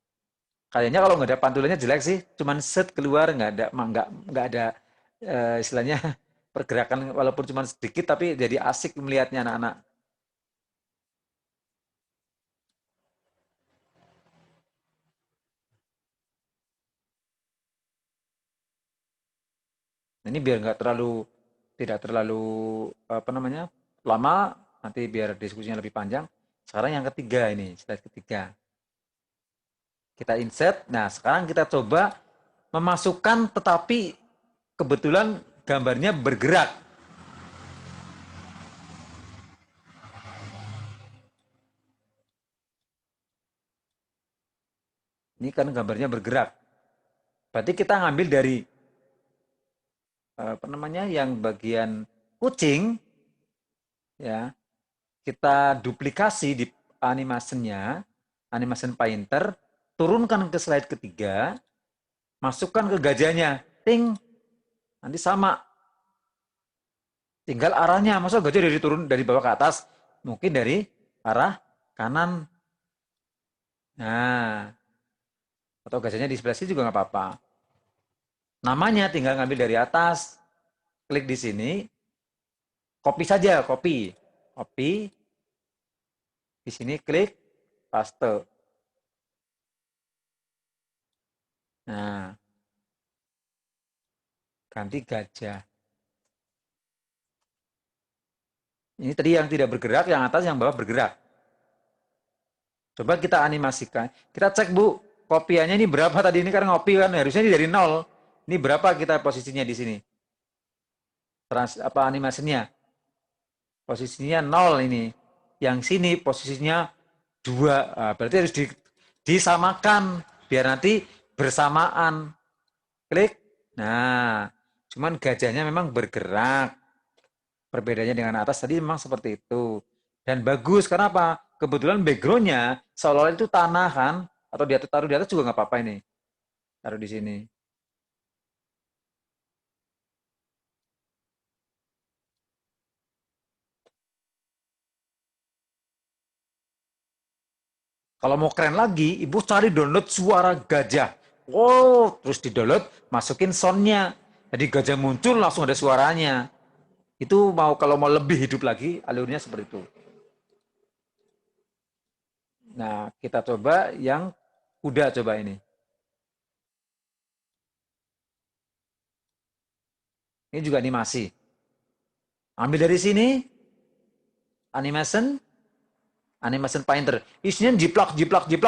kayaknya kalau nggak ada pantulannya jelek sih, cuman set keluar, nggak ada istilahnya pergerakan walaupun cuma sedikit, tapi jadi asik melihatnya anak-anak. Ini biar tidak terlalu lama, nanti biar diskusinya lebih panjang. Sekarang yang ketiga ini, slide ketiga. Kita insert. Nah, sekarang kita coba memasukkan, tetapi kebetulan gambarnya bergerak. Ini kan gambarnya bergerak. Berarti kita ngambil dari yang bagian kucing, ya, kita duplikasi di animasinya, animation painter, turunkan ke slide ketiga, masukkan ke gajahnya, ting, nanti sama. Tinggal arahnya, masa gajah dari bawah ke atas, mungkin dari arah kanan. Nah, atau gajahnya di sebelah sini juga nggak apa-apa. Namanya tinggal ngambil dari atas, klik di sini, copy saja, copy. Di sini klik paste. Nah, ganti gajah. Ini tadi yang tidak bergerak, yang atas, yang bawah bergerak. Coba kita animasikan. Kita cek, Bu, kopiannya ini berapa tadi? Ini kan ngopi kan, harusnya ini dari 0. Ini berapa kita posisinya di sini? Animasinya? Posisinya 0 ini. Yang sini posisinya 2. Nah, berarti harus disamakan biar nanti bersamaan. Klik. Nah, cuman gajahnya memang bergerak. Perbedaannya dengan atas tadi memang seperti itu. Dan bagus, karena apa? Kebetulan background-nya seolah-olah itu tanah kan, atau taruh di atas juga nggak apa-apa ini. Taruh di sini. Kalau mau keren lagi, Ibu cari download suara gajah. Oh, terus di-download, masukin sound-nya. Jadi gajah muncul, langsung ada suaranya. Itu kalau mau lebih hidup lagi, alurnya seperti itu. Nah, kita coba yang kuda coba ini. Ini juga animasi. Ambil dari sini, animation painter. Isinya jiplak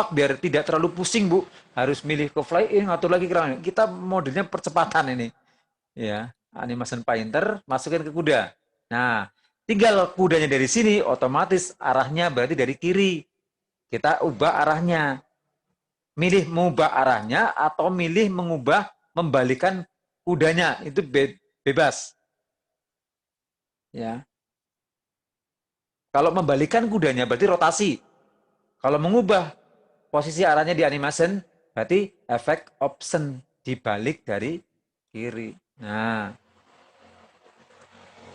biar tidak terlalu pusing, Bu. Harus milih ke fly in, ngatur lagi kerang. Kita modelnya percepatan ini. Ya, animation painter, masukin ke kuda. Nah, tinggal kudanya dari sini, otomatis arahnya berarti dari kiri. Kita ubah arahnya. Milih mengubah arahnya atau milih membalikan kudanya. Itu bebas. Ya. Kalau membalikan kudanya berarti rotasi. Kalau mengubah posisi arahnya di animation, Berarti efek option dibalik dari kiri. Nah,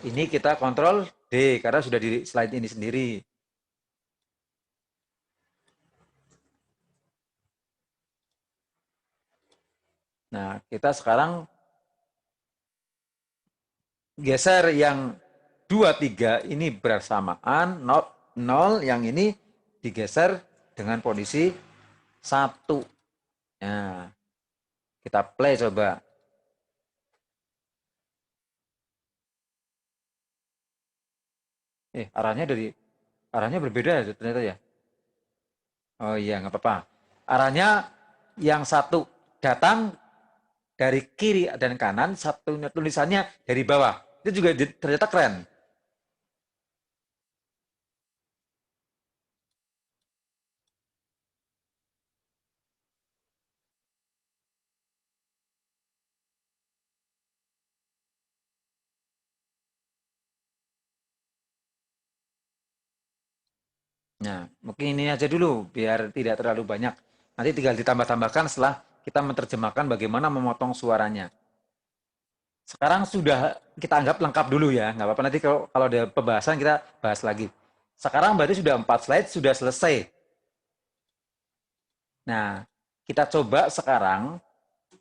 ini kita kontrol D karena sudah di slide ini sendiri. Nah, kita sekarang geser yang 2, 3 ini bersamaan, 0 yang ini digeser dengan posisi 1. Nah, kita play coba. Arahnya berbeda ya ternyata ya. Oh iya, nggak apa-apa. Arahnya yang satu datang dari kiri dan kanan, satunya tulisannya dari bawah. Itu juga ternyata keren. Nah, mungkin ini aja dulu, biar tidak terlalu banyak. Nanti tinggal ditambah-tambahkan setelah kita menerjemahkan bagaimana memotong suaranya. Sekarang sudah kita anggap lengkap dulu ya, nggak apa-apa nanti kalau ada pembahasan kita bahas lagi. Sekarang berarti sudah 4 slide, sudah selesai. Nah, kita coba sekarang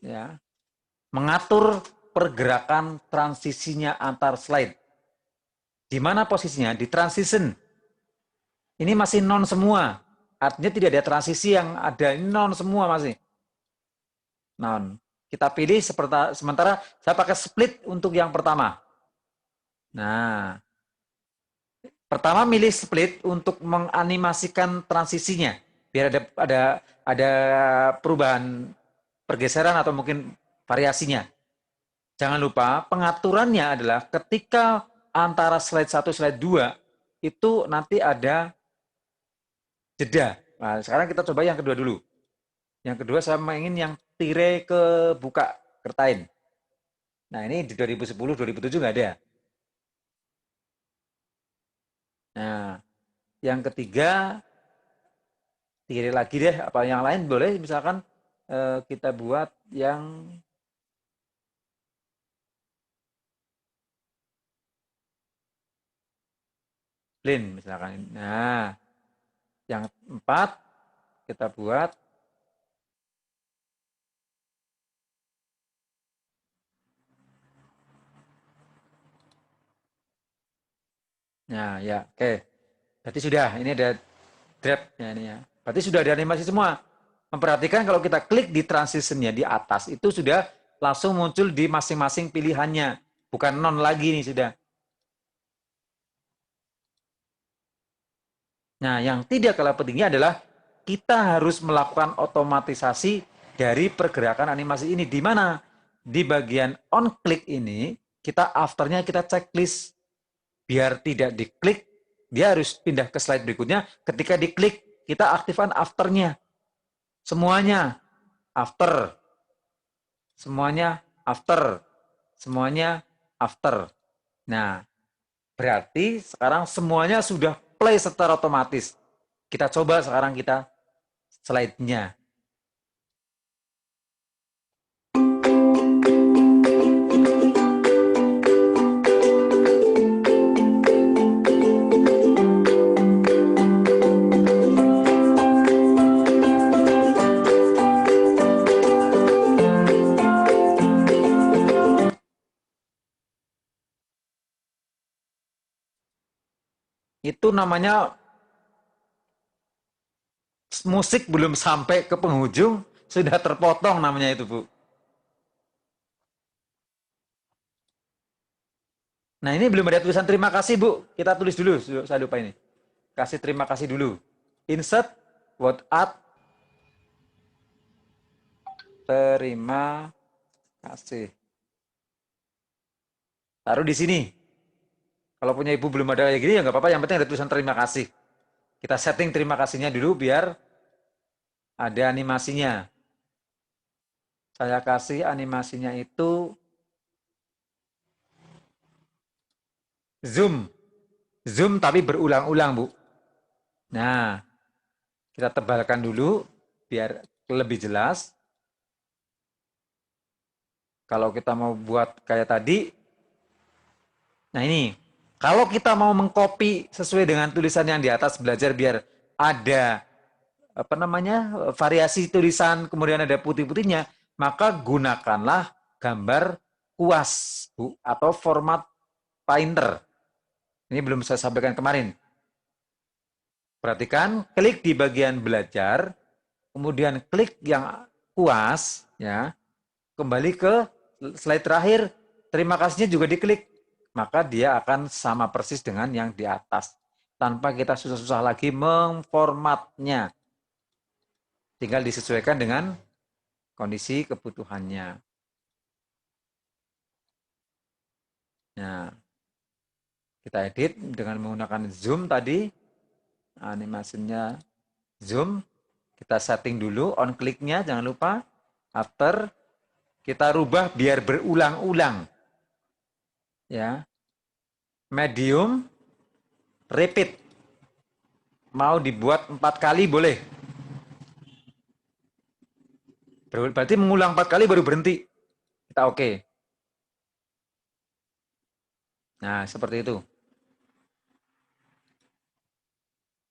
ya mengatur pergerakan transisinya antar slide. Di mana posisinya? Di transition. Ini masih non semua. Artinya tidak ada transisi yang ada, ini non semua masih. Non. Kita pilih sementara saya pakai split untuk yang pertama. Nah, pertama milih split untuk menganimasikan transisinya, biar ada perubahan pergeseran atau mungkin variasinya. Jangan lupa pengaturannya adalah ketika antara slide 1 slide 2 itu nanti ada jeda. Nah, sekarang kita coba yang kedua dulu. Yang kedua saya ingin yang tire ke buka kertain. Nah, ini di 2010 2007 nggak ada. Nah, yang ketiga tire lagi deh, apa yang lain boleh misalkan kita buat yang plain misalkan. Nah, yang 4 kita buat nah ya, oke. Berarti sudah, ini ada draftnya ini ya. Berarti sudah ada animasi semua. Memperhatikan kalau kita klik di transitionnya di atas, itu sudah langsung muncul di masing-masing pilihannya. Bukan non lagi nih sudah. Nah, yang tidak kalah pentingnya adalah kita harus melakukan otomatisasi dari pergerakan animasi ini. Di mana? Di bagian on click ini, kita afternya kita checklist. Biar tidak diklik, dia harus pindah ke slide berikutnya. Ketika diklik, kita aktifkan afternya. Semuanya after. Semuanya after. Semuanya after. Nah, berarti sekarang semuanya sudah play secara otomatis. Kita coba sekarang kita slide-nya. Itu namanya musik belum sampai ke penghujung, sudah terpotong namanya itu, Bu. Nah, ini belum ada tulisan terima kasih, Bu. Kita tulis dulu, saya lupa ini. Kasih terima kasih dulu. Insert, what at, terima kasih. Taruh di sini. Kalau punya ibu belum ada kayak gini, ya nggak apa-apa. Yang penting ada tulisan terima kasih. Kita setting terima kasihnya dulu biar ada animasinya. Saya kasih animasinya itu zoom. Zoom tapi berulang-ulang, Bu. Nah, kita tebalkan dulu biar lebih jelas, kalau kita mau buat kayak tadi, nah ini, kalau kita mau mengcopy sesuai dengan tulisan yang di atas belajar biar ada apa namanya variasi tulisan, kemudian ada putih-putihnya, maka gunakanlah gambar kuas, Bu, atau format Painter. Ini belum saya sampaikan kemarin. Perhatikan, klik di bagian belajar, kemudian klik yang kuas, ya, kembali ke slide terakhir, terima kasihnya juga diklik, maka dia akan sama persis dengan yang di atas, tanpa kita susah-susah lagi memformatnya. Tinggal disesuaikan dengan kondisi kebutuhannya. Nah, kita edit dengan menggunakan zoom tadi, animasinya zoom, kita setting dulu on click-nya, jangan lupa, after, kita rubah biar berulang-ulang. Ya. Medium, repeat. Mau dibuat 4 kali boleh. Berarti mengulang 4 kali baru berhenti. Kita oke. Nah, seperti itu.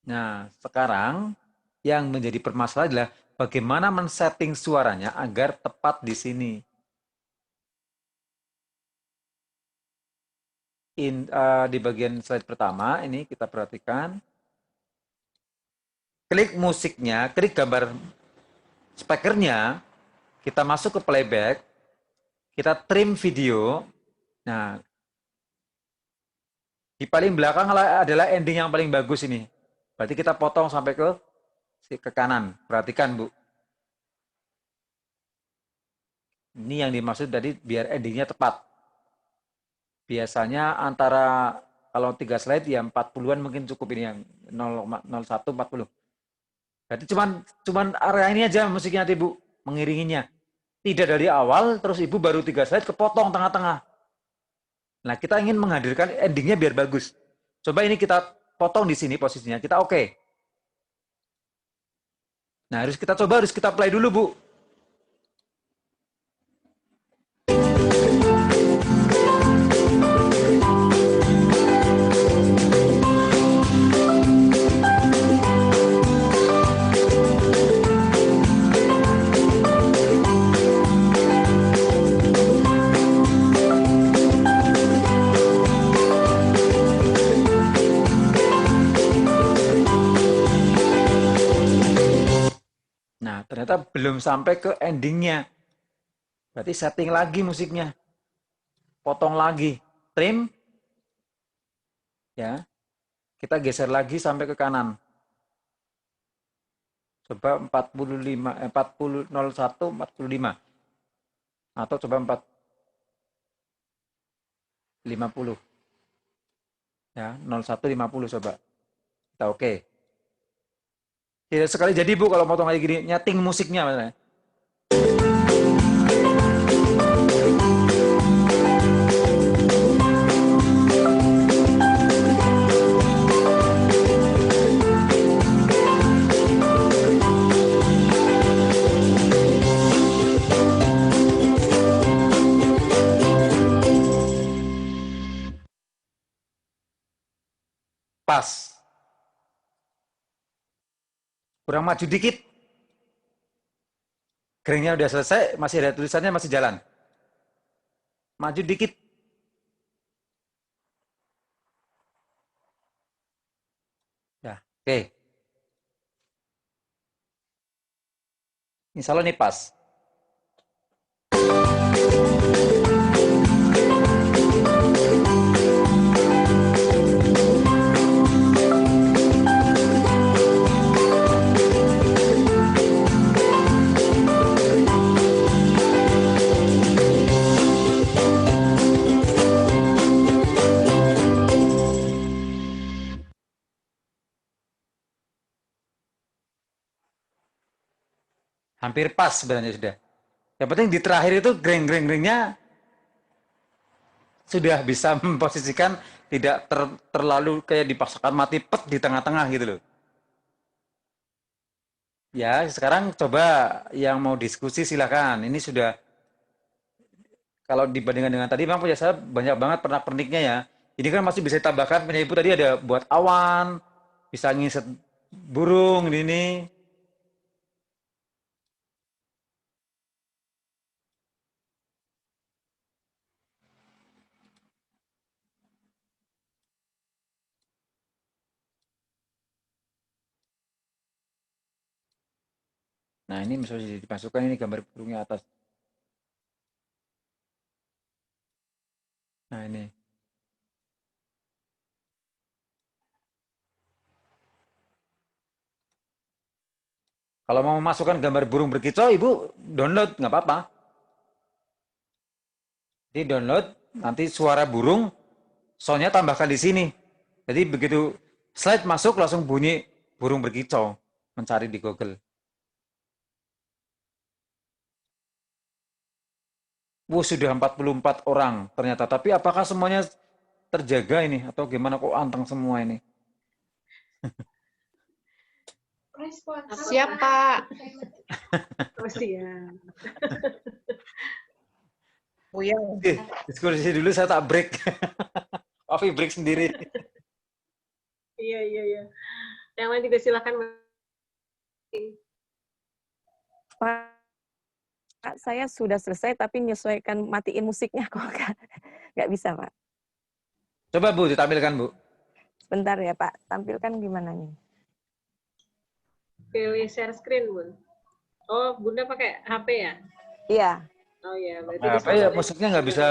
Nah, sekarang yang menjadi permasalahan adalah bagaimana men-setting suaranya agar tepat di sini. Di bagian slide pertama, ini kita perhatikan. Klik musiknya, klik gambar speakernya, kita masuk ke playback, kita trim video. Nah, di paling belakang adalah ending yang paling bagus ini. Berarti kita potong sampai ke kanan. Perhatikan, Bu. Ini yang dimaksud tadi biar endingnya tepat. Biasanya antara kalau 3 slide ya 40-an mungkin cukup ini yang 01 40. Berarti cuman area ini aja musiknya nanti, Bu, mengiringinya. Tidak dari awal terus Ibu baru 3 slide kepotong tengah-tengah. Nah, kita ingin menghadirkan endingnya biar bagus. Coba ini kita potong di sini posisinya, kita oke. Nah, harus kita play dulu, Bu. Nah, ternyata belum sampai ke endingnya. Berarti setting lagi musiknya. Potong lagi. Trim. Ya. Kita geser lagi sampai ke kanan. Coba 01, 45. Atau coba 50. Ya, 01, 50 coba. Kita oke. Tidak sekali jadi, Bu, kalau potong kayak gini, nyeting musiknya misalnya. Pas. Kurang maju dikit. Geringnya udah selesai, masih ada tulisannya, masih jalan. Maju dikit. Ya, oke. Insya Allah ini pas. Hampir pas sebenarnya sudah. Yang penting di terakhir itu greng-greng-grengnya sudah bisa memposisikan tidak terlalu kayak dipaksakan mati pet di tengah-tengah gitu loh. Ya, sekarang coba yang mau diskusi silakan. Ini sudah, kalau dibandingkan dengan tadi, memang punya saya banyak banget pernak-perniknya ya. Ini kan masih bisa ditambahkan, punya ibu tadi ada buat awan, bisa ngiset burung ini. Nah, ini misalnya dimasukkan ini gambar burungnya atas. Nah, ini. Kalau mau memasukkan gambar burung berkicau, ibu download, nggak apa-apa. Di download, nanti suara burung, soundnya tambahkan di sini. Jadi begitu slide masuk, langsung bunyi burung berkicau. Mencari di Google. Sudah 44 orang ternyata. Tapi apakah semuanya terjaga ini? Atau gimana kok anteng semua ini? Siap, Pak. Oh, siap. Buyang. Oke, diskusi dulu saya tak break. Afi break sendiri. Iya, iya, iya. Yang lain juga silakan. Pak, saya sudah selesai tapi menyesuaikan matiin musiknya kok nggak bisa, Pak. Coba Bu, ditampilkan Bu. Sebentar ya, Pak. Tampilkan gimana nih? Pilih share screen, Bun. Oh, Bunda pakai HP ya? Iya, Oh ya, berarti Nah, bisa apa ya, boleh. musiknya nggak bisa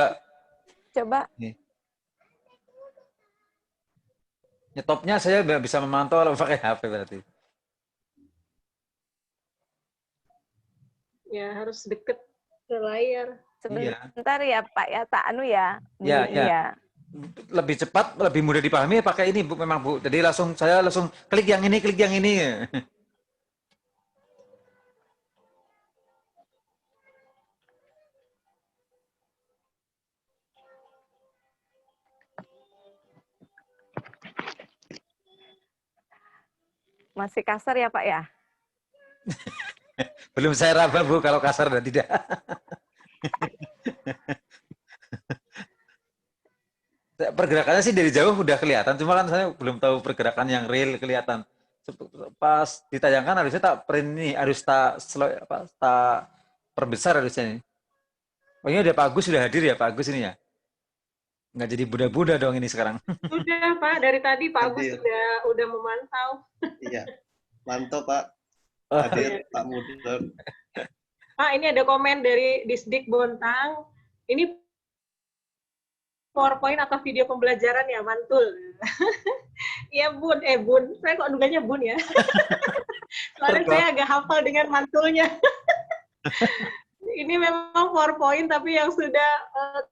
coba. nih. Nyetopnya saya nggak bisa memantau kalau pakai HP berarti. Ya, harus deket ke layar. Sebentar ya, Pak ya. Tak anu ya. Ya, Bunyiin ya. Lebih cepat, lebih mudah dipahami pakai ini Bu, memang Bu. Jadi saya langsung klik yang ini, klik yang ini. Masih kasar ya, Pak ya? Belum saya raba Bu kalau kasar dan tidak. Pergerakannya sih dari jauh udah kelihatan, cuma kan saya belum tahu pergerakan yang real kelihatan. Pas ditayangkan harusnya tak print ini, harus tak perbesar harusnya ini. Oh ini ada Pak Agus sudah hadir ya, Pak Agus ini ya? Nggak jadi Buddha-Buddha dong ini sekarang. Sudah, Pak. Dari tadi Pak Agus Hadir. udah memantau. Iya, mantap Pak. Oh, Hadir Pak Mudor. Pak, ini ada komen dari Disdik Bontang. Ini PowerPoint atau video pembelajaran ya, mantul. Iya, Bun. Bun. Saya kok nuganya Bun ya? Soalnya saya agak hafal dengan mantulnya. Ini memang PowerPoint, tapi yang sudah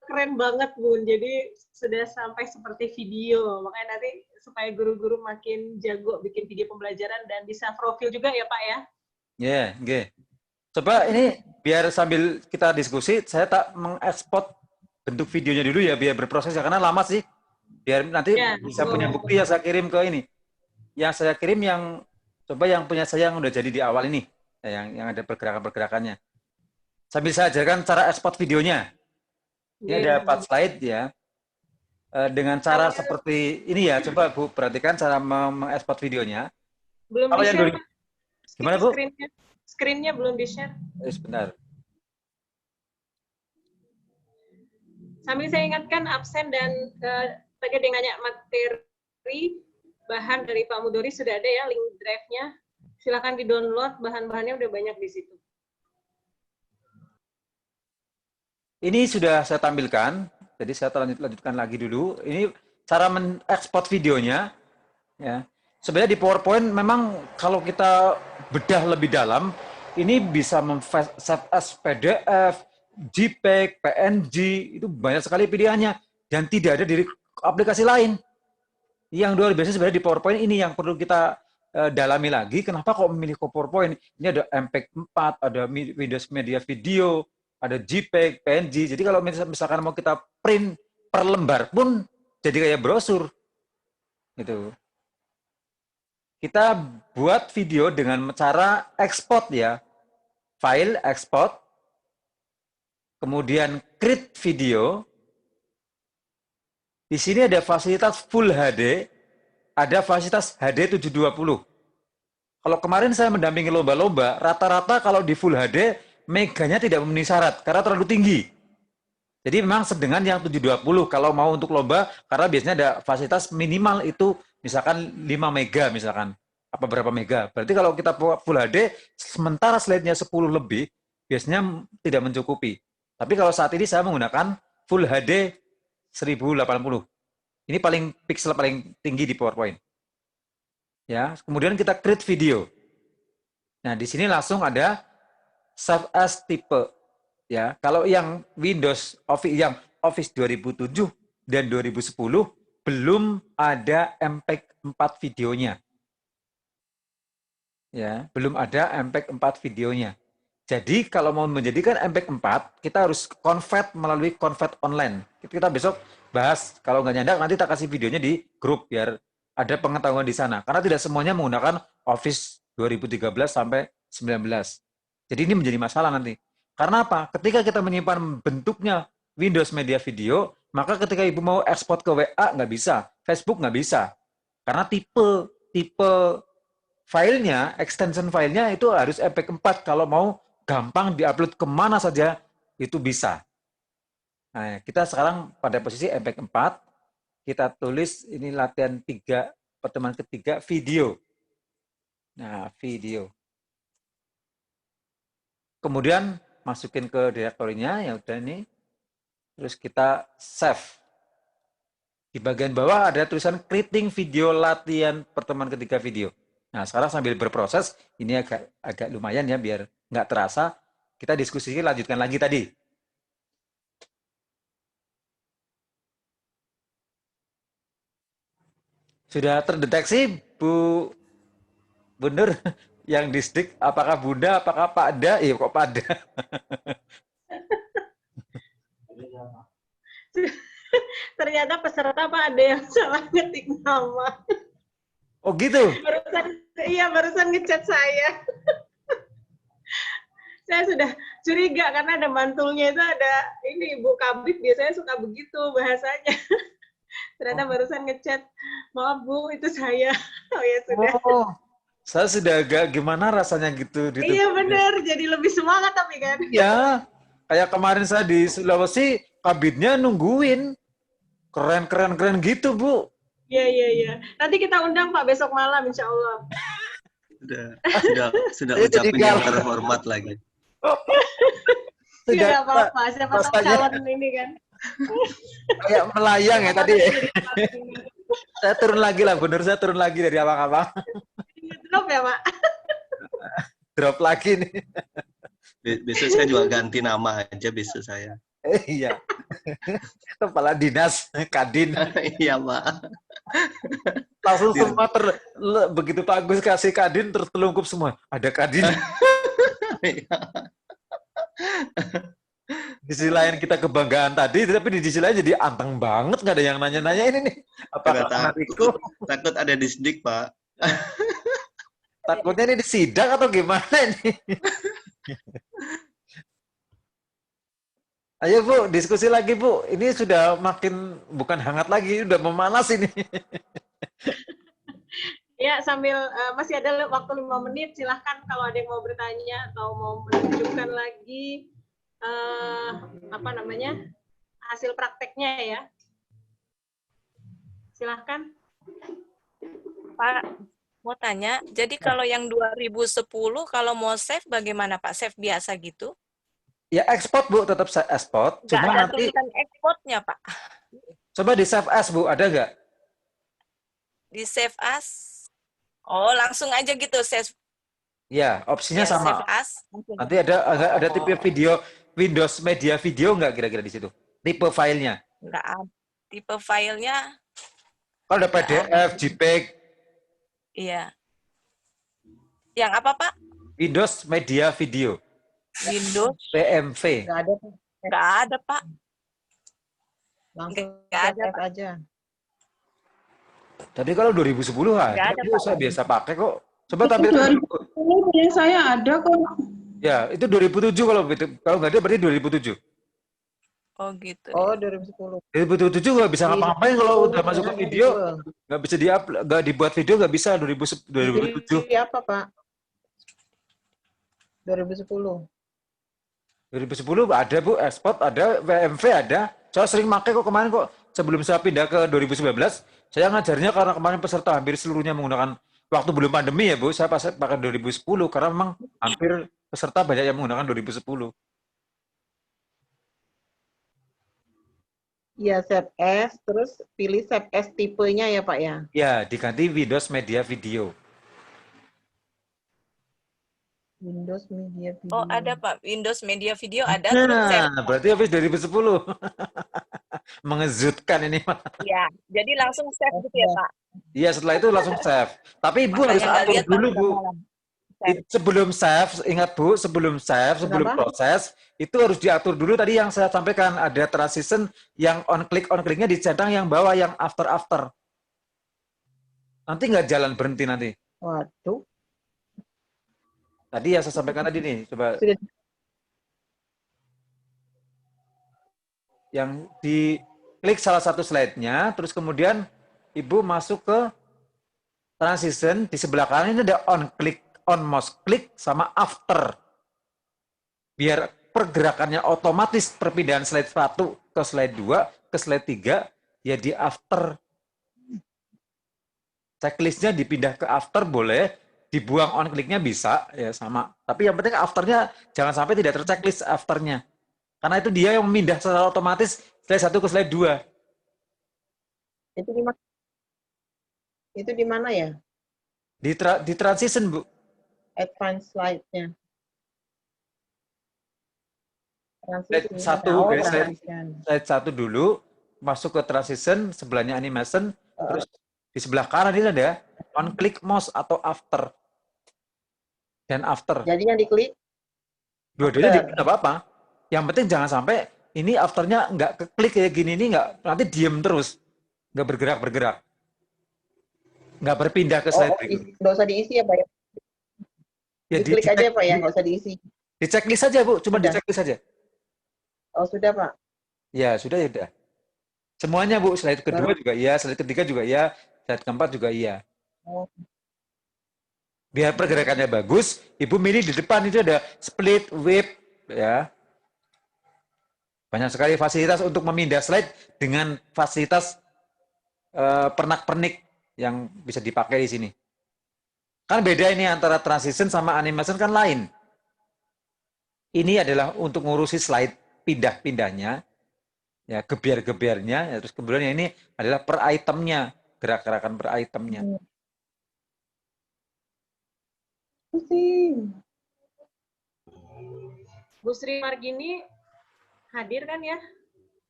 keren banget, Bun. Jadi sudah sampai seperti video. Makanya nanti supaya guru-guru makin jago bikin video pembelajaran dan bisa profil juga ya, Pak ya? ya, oke. Coba ini biar sambil kita diskusi, saya tak mengekspor bentuk videonya dulu ya, biar berproses ya, karena lama sih. Biar nanti Ya, bisa betul. punya bukti yang saya kirim ke ini. Yang saya kirim coba yang punya saya yang udah jadi di awal ini, ya, yang ada pergerakan-pergerakannya. Sambil saya ajarkan cara ekspor videonya. Ini ada 4 slide ya. Dengan cara seperti ini ya, coba Bu perhatikan cara mengekspor videonya. Belum Kalau yang di-share, dulu- Pak. Gimana, Bu? Screen-nya belum di-share. Sebentar. Sambil saya ingatkan absen dan tadi ada yang nanya materi bahan dari Pak Mudori sudah ada ya link drive-nya. Silakan di-download, bahan-bahannya udah banyak di situ. Ini sudah saya tampilkan, jadi saya lanjutkan lagi dulu. Ini cara mengekspor videonya. Ya. Sebenarnya di PowerPoint memang kalau kita bedah lebih dalam, ini bisa save as PDF, JPEG, PNG, itu banyak sekali pilihannya. Dan tidak ada di aplikasi lain. Yang luar biasa sebenarnya di PowerPoint ini yang perlu kita dalami lagi. Kenapa kok memilih PowerPoint? Ini ada MPEG-4, ada Windows Media Video, ada JPEG, PNG. Jadi kalau misalkan mau kita print per lembar pun jadi kayak brosur. Gitu. kita buat video dengan cara export ya. File export, kemudian create video. Di sini ada fasilitas Full HD, ada fasilitas HD 720. Kalau kemarin saya mendampingi lomba-lomba, rata-rata kalau di Full HD, meganya tidak memenuhi syarat karena terlalu tinggi. Jadi memang sedengan yang 720 kalau mau untuk lomba, karena biasanya ada fasilitas minimal itu misalkan 5 mega misalkan. Apa berapa mega. Berarti kalau kita Full HD, sementara slide-nya 10 lebih, biasanya tidak mencukupi. Tapi kalau saat ini saya menggunakan Full HD 1080. Ini paling pixel paling tinggi di PowerPoint. Ya, kemudian kita create video. Nah, di sini langsung ada Save as tipe. Ya, kalau yang Windows yang Office 2007 dan 2010 belum ada MPEG 4 videonya. Ya, belum ada MPEG 4 videonya. Jadi kalau mau menjadikan MPEG 4, kita harus convert melalui convert online. Kita besok bahas, kalau nggak nyandak nanti kita kasih videonya di grup biar ada pengetahuan di sana. Karena tidak semuanya menggunakan Office 2013 sampai 19. Jadi ini menjadi masalah nanti. Karena apa? Ketika kita menyimpan bentuknya Windows Media Video, maka ketika ibu mau ekspor ke WA nggak bisa, Facebook nggak bisa. Karena tipe filenya, extension filenya itu harus MPEG 4 kalau mau gampang diupload kemana saja itu bisa. Nah, kita sekarang pada posisi MPEG 4, kita tulis ini latihan 3, pertemuan ketiga, video. Nah, video. Kemudian masukin ke direktorinya, ya udah ini. Terus kita save. Di bagian bawah ada tulisan creating video latihan pertemuan ketiga video. Nah, sekarang sambil berproses, ini agak lumayan ya biar nggak terasa. Kita diskusi lanjutkan lagi tadi. Sudah terdeteksi, Bu Bunur, yang distrik, apakah Bunda, apakah Pak Da? Iya, kok Pak Da? Ternyata peserta Pak ada yang salah ngetik nama. Oh gitu? Barusan ngechat saya. Saya sudah curiga karena ada mantulnya itu ada ini Bu Kabit biasanya suka begitu bahasanya. Ternyata barusan ngechat, maaf Bu itu saya. Oh ya sudah. Oh, saya sudah agak gimana rasanya gitu. Iya benar, jadi lebih semangat tapi kan. Iya, kayak kemarin saya di Sulawesi, kabitnya nungguin. Keren gitu, Bu. Iya. Nanti kita undang Pak besok malam, insya Allah. Sudah ucapin yang terhormat lagi. Tidak apa-apa, siapa tahu calon ini kan. Kayak melayang ya tadi. Saya turun lagi lah, bener saya turun lagi dari abang-abang. Drop ya, Pak? Drop lagi nih. Besok saya juga ganti nama aja besok saya. Iya. Kepala dinas, Kadin. Iya, Pak. Langsung semua begitu Pak Agus kasih Kadin tertelungkup semua. Ada Kadin. Di sisi lain kita kebanggaan tadi, tapi di sisi lain jadi anteng banget, nggak ada yang nanya-nanya ini nih. Apa takut ada disdik, Pak. Takutnya ini disidak atau gimana ini? Ayo Bu, diskusi lagi Bu. Ini sudah makin bukan hangat lagi, udah memanas ini. Ya, sambil masih ada waktu 5 menit, silahkan kalau ada yang mau bertanya atau mau menunjukkan lagi hasil prakteknya ya. Silahkan. Pak, mau tanya, jadi kalau yang 2010 kalau mau save bagaimana Pak? Save biasa gitu? Ya ekspor Bu, tetap saya ekspor. Nggak ada tulisan ekspornya Pak. Coba di save as Bu, ada nggak? Di save as. Oh, langsung aja gitu save. Ya, opsinya Ya, sama. save as. Nanti ada tipe video Windows Media Video nggak kira-kira di situ? Tipe filenya? Nggak ada. Tipe filenya. Kalau ada PDF, JPEG. Iya. Yang apa Pak? Windows Media Video. Windows. PMV. Nggak ada Pak. Langsung Nggak ada save Pak. aja. Tapi kalau 2010 Nggak ada, ada, Bu, Pak. saya biasa pakai kok. Coba Itu tampilkan. 2010 yang saya ada kok. Ya, itu 2007 kalau nggak ada berarti 2007. Oh gitu Oh, ya. 2010. 2007 nggak bisa Di ngapa-ngapain kalau udah masuk ke video, Google. nggak bisa nggak dibuat video, nggak bisa 2007. Di apa, Pak? 2010. 2010 ada Bu, Export ada, WMV ada. Saya sering pakai kok kemarin kok. Sebelum saya pindah ke 2019, saya ngajarnya karena kemarin peserta hampir seluruhnya menggunakan waktu belum pandemi ya Bu, saya pakai 2010 karena memang hampir peserta banyak yang menggunakan 2010. Iya, Save As, terus pilih Save As tipenya ya Pak ya? Ya, diganti Windows Media Video. Windows Media Video. Oh ada Pak, Windows Media Video ada. Terus Nah, berarti habis 2010. Mengejutkan ini. Ya, jadi langsung save gitu ya, Pak. Iya, setelah itu langsung save. Tapi Ibu harus Makanya nggak atur lihat, dulu, Pak. Bu. Sebelum save, ingat Bu, sebelum save, sebelum Kenapa? proses, itu harus diatur dulu tadi yang saya sampaikan. Ada transition yang on-click-nya dicentang yang bawah, yang after-after. Nanti nggak jalan berhenti nanti. Waduh, Tadi yang saya sampaikan tadi nih, coba sudah yang diklik salah satu slide-nya, terus kemudian Ibu masuk ke transition, di sebelah kanan ini ada on-click, on mouse click, sama after. Biar pergerakannya otomatis perpindahan slide 1 ke slide 2, ke slide 3, ya di after. Checklist-nya dipindah ke after boleh, dibuang on-click-nya bisa, ya sama. Tapi yang penting after-nya jangan sampai tidak terchecklist after-nya. Karena itu dia yang memindah secara otomatis slide 1 ke slide 2. itu di mana? Itu di mana ya? Di transition, Bu. Advanced slide-nya. Slide 1, Oh, ya, transition. slide 1 dulu, masuk ke transition, sebelahnya animation, terus di sebelah kanan ini ada on click mouse atau after. Dan after. Jadi yang diklik, Dua-duanya after. diklik nggak apa-apa. Yang penting jangan sampai ini afternya nggak keklik kayak gini, ini nggak, nanti diem terus. Nggak bergerak-bergerak. Nggak berpindah ke slide berikutnya. Nggak usah diisi ya Pak ya? Ya, Diklik aja ya Pak ya, nggak usah diisi. di checklist saja, Bu. Cuma di Sudah. checklist saja. Oh sudah Pak. Ya, sudah, ya udah. Semuanya, Bu. Slide kedua juga iya, slide ketiga juga iya, slide keempat juga iya. Oh. Biar pergerakannya bagus, Ibu milih di depan itu ada split, whip, ya. Banyak sekali fasilitas untuk memindah slide dengan fasilitas pernak-pernik yang bisa dipakai di sini. Kan beda ini antara transition sama animation kan lain. Ini adalah untuk ngurusi slide pindah-pindahnya, ya gebiar-gebiarnya, ya, terus kemudian yang ini adalah per itemnya, gerak-gerakan per itemnya. Pusing. Bu Sri Margini hadir kan ya?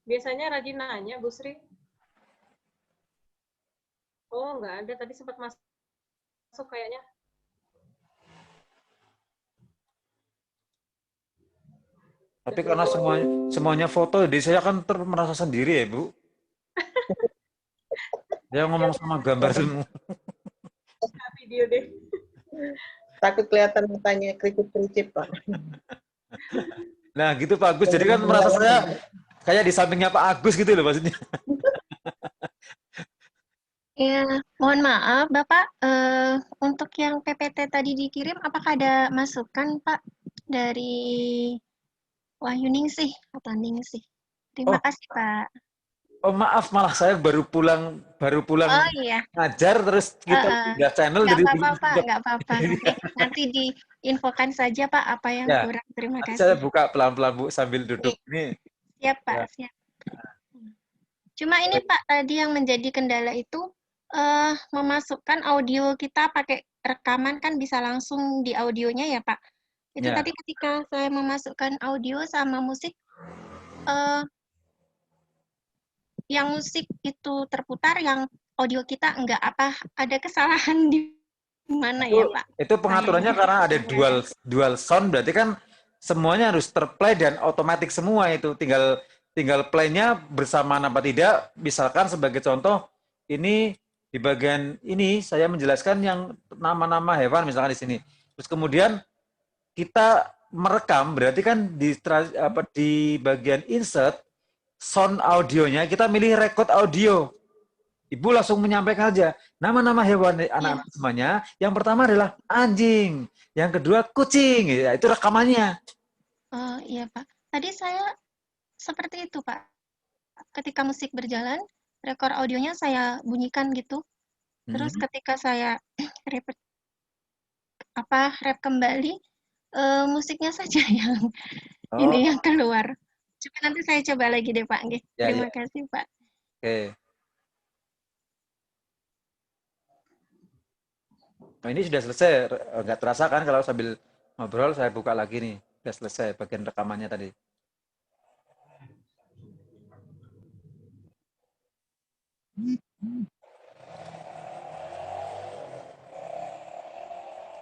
Biasanya rajin nanya, Bu Sri. Oh, nggak ada. Tadi sempat masuk kayaknya. Tapi karena semuanya foto, jadi saya kan merasa sendiri ya, Bu. Dia ngomong sama gambar semua. Video deh. Takut kelihatan mukanya keriput-keriput Pak. Nah, gitu Pak Agus. Jadi kan merasa saya kayak di sampingnya Pak Agus gitu loh maksudnya. Ya, mohon maaf, Bapak. Untuk yang PPT tadi dikirim, apakah ada masukan, Pak, dari Wahyu Ningsih atau Ningsih? Terima Oh. kasih, Pak. Oh maaf, malah saya baru pulang Oh iya, ngajar terus kita pindah channel nggak dari apa-apa, Pak, nggak apa-apa. Nanti diinfokan saja, Pak, apa yang Ya, kurang. Terima nanti saya kasih. buka pelan-pelan Bu sambil duduk ini. Siap, Pak, Ya. siap. Cuma ini, Pak, tadi yang menjadi kendala itu memasukkan audio kita pakai rekaman kan bisa langsung di audionya ya, Pak. Itu Ya. tadi ketika saya memasukkan audio sama musik, yang musik itu terputar, yang audio kita enggak, apa ada kesalahan di mana ya, Pak? Itu pengaturannya karena ada dual sound, berarti kan semuanya harus terplay dan otomatis semua itu. Tinggal play-nya bersamaan apa tidak. Misalkan sebagai contoh, ini Di bagian ini saya menjelaskan yang nama-nama hewan misalkan di sini. Terus kemudian kita merekam, berarti kan di bagian insert sound audionya kita milih record audio. Ibu langsung menyampaikan aja nama-nama hewan anak-anak semuanya. Yang pertama adalah anjing, yang kedua kucing, ya, itu rekamannya. Oh iya Pak. Tadi saya seperti itu Pak. Ketika musik berjalan, rekor audionya saya bunyikan gitu. Terus ketika saya rep kembali, musiknya saja yang ini yang keluar. Coba nanti saya coba lagi deh Pak. Nggih. Ya, Terima ya. kasih Pak. Oke. Nah, ini sudah selesai, nggak terasa kan kalau sambil ngobrol saya buka lagi nih, sudah selesai bagian rekamannya tadi.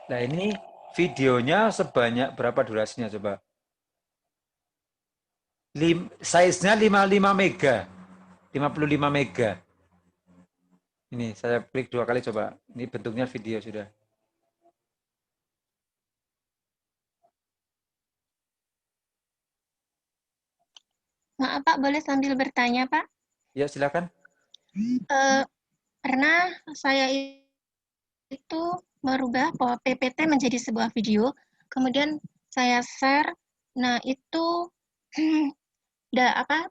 Nah ini videonya sebanyak berapa durasinya coba? Size-nya 55 mega, 55 mega. Ini saya klik 2 kali coba. Ini bentuknya video sudah. Maaf Pak, boleh sambil bertanya Pak? Ya silakan. Pernah saya itu merubah bahwa PPT menjadi sebuah video, kemudian saya share. Nah itu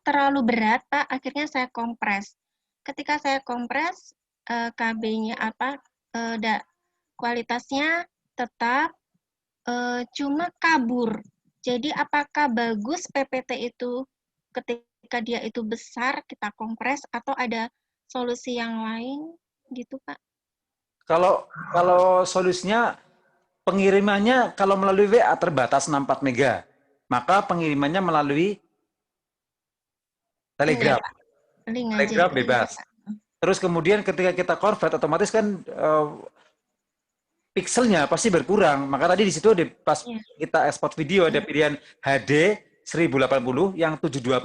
terlalu berat Pak, akhirnya saya kompres. Ketika saya kompres, KB-nya kualitasnya tetap, cuma kabur. Jadi apakah bagus PPT itu ketika dia itu besar kita kompres atau ada solusi yang lain gitu Pak? Kalau solusinya pengirimannya kalau melalui WA terbatas 64 mega, maka pengirimannya melalui Telegram. Telegram bebas. Terus kemudian ketika kita convert otomatis kan pixelnya pasti berkurang. Maka tadi di situ pas kita ekspor video ada pilihan HD 1080 yang 720.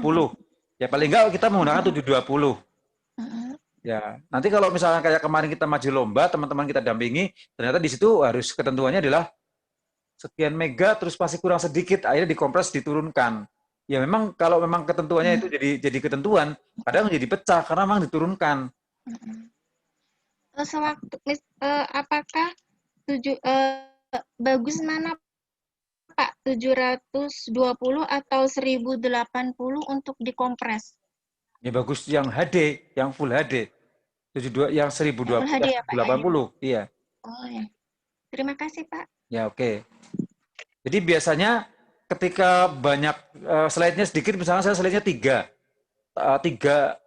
Ya paling enggak kita menggunakan 720. Ya, nanti kalau misalnya kayak kemarin kita maju lomba, teman-teman kita dampingi, ternyata di situ harus ketentuannya adalah sekian mega terus pasti kurang sedikit, akhirnya dikompres diturunkan. Ya memang kalau memang ketentuannya itu jadi ketentuan, kadang menjadi pecah karena memang diturunkan. Apakah bagus mana Pak, 720 atau 1080 untuk dikompres? Ya bagus yang HD, yang full HD. 72 yang 1020 ya, 1080, iya. Oh ya. Terima kasih Pak. Ya oke. Jadi biasanya ketika banyak slide-nya sedikit, misalnya saya slide-nya 3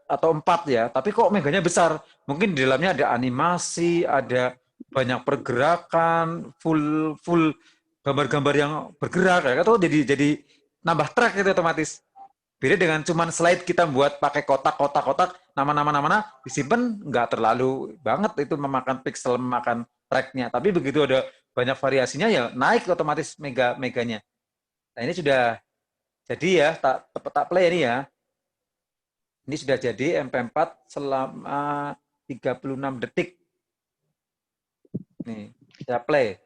atau 4 ya, tapi kok meganya besar. Mungkin di dalamnya ada animasi, ada banyak pergerakan, full gambar-gambar yang bergerak ya, atau jadi nambah track itu otomatis. Beda dengan cuman slide kita buat pakai kotak nama-nama disimpan nggak terlalu banget itu memakan pixel, memakan tracknya. Tapi begitu ada banyak variasinya ya naik otomatis meganya. Nah ini sudah jadi ya, tak play ini ya. Ini sudah jadi MP4 selama 36 detik. Nih, saya play.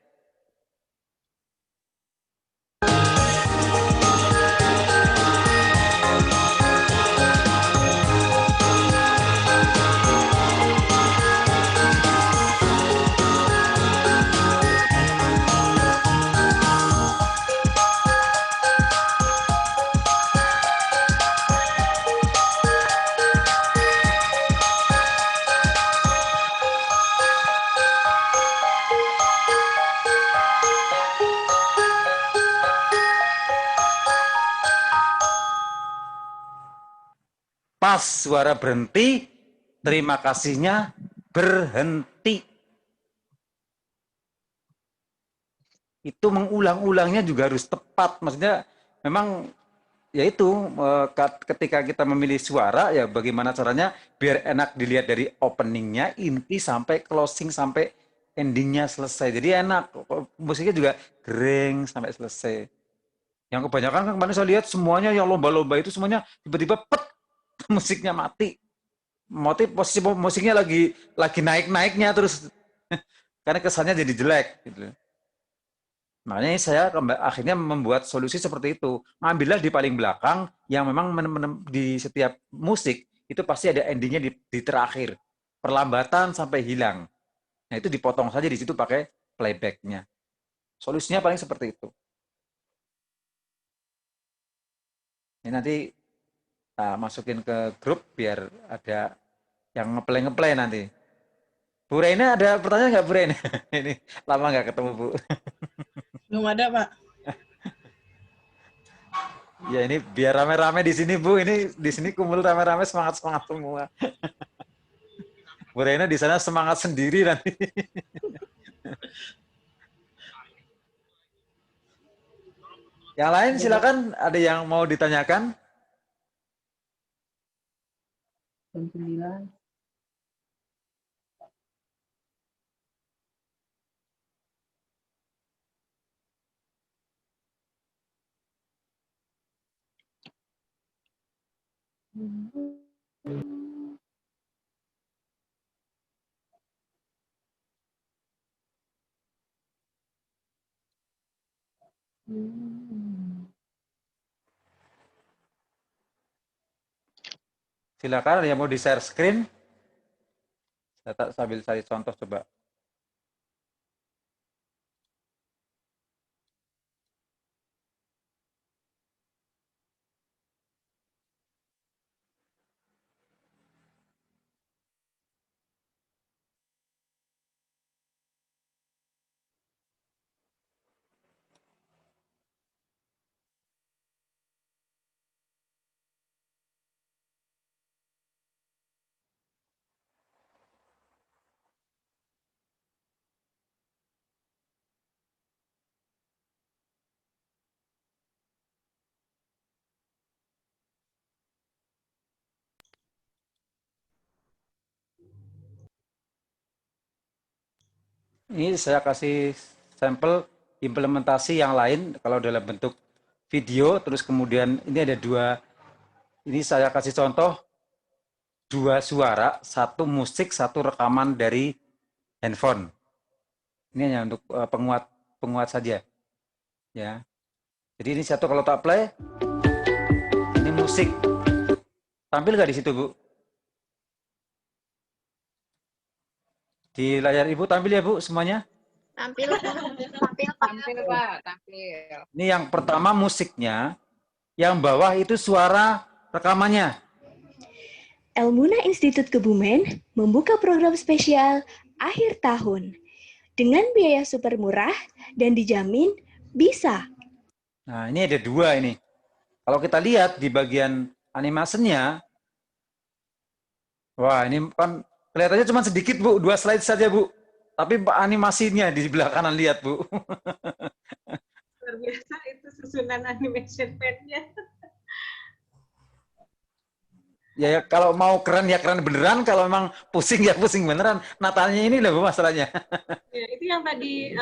Pas suara berhenti, terima kasihnya berhenti. Itu mengulang-ulangnya juga harus tepat. Maksudnya memang ya itu ketika kita memilih suara ya bagaimana caranya biar enak dilihat dari openingnya, inti sampai closing sampai endingnya selesai. Jadi enak. Musiknya juga gering sampai selesai. Yang kebanyakan kan kemarin saya lihat semuanya yang lomba-lomba itu semuanya tiba-tiba pet musiknya mati. motif posisi musiknya lagi naik-naiknya terus karena kesannya jadi jelek gitu. Makanya saya akhirnya membuat solusi seperti itu. Ambillah di paling belakang yang memang di setiap musik itu pasti ada endingnya di terakhir. Perlambatan sampai hilang. Nah itu dipotong saja di situ pakai playbacknya. Solusinya paling seperti itu. Ini nanti masukin ke grup biar ada yang ngeplay nanti. Bu Reina ada pertanyaan nggak Bu Reina? Ini lama nggak ketemu Bu. Belum ada, Pak. Ya ini biar rame-rame di sini Bu. Ini di sini kumpul rame-rame semangat semua. Bu Reina di sana semangat sendiri nanti. Yang lain silakan, ada yang mau ditanyakan? Jam 9. Silakan, ada yang mau di-share screen? Saya sambil cari contoh coba. Ini saya kasih sampel implementasi yang lain kalau dalam bentuk video, terus kemudian ini ada dua, ini saya kasih contoh dua suara, satu musik, satu rekaman dari handphone. Ini hanya untuk penguat saja, ya. Jadi ini satu kalau tak play, ini musik. Tampil nggak di situ Bu? Di layar Ibu tampil ya Bu semuanya? Tampil, Tampil, Pak. Tampil. Ini yang pertama musiknya, yang bawah itu suara rekamannya. Elmuna Institut Kebumen membuka program spesial akhir tahun dengan biaya super murah dan dijamin bisa. Nah, ini ada dua ini. Kalau kita lihat di bagian animasinya, wah ini kan kelihatannya cuma sedikit Bu, 2 slide saja Bu. Tapi animasinya di sebelah kanan lihat Bu. Luar biasa itu susunan animation pen-nya. Ya kalau mau keren ya keren beneran, kalau memang pusing ya pusing beneran. Natalnya ini lah Bu masalahnya. Ya, itu yang tadi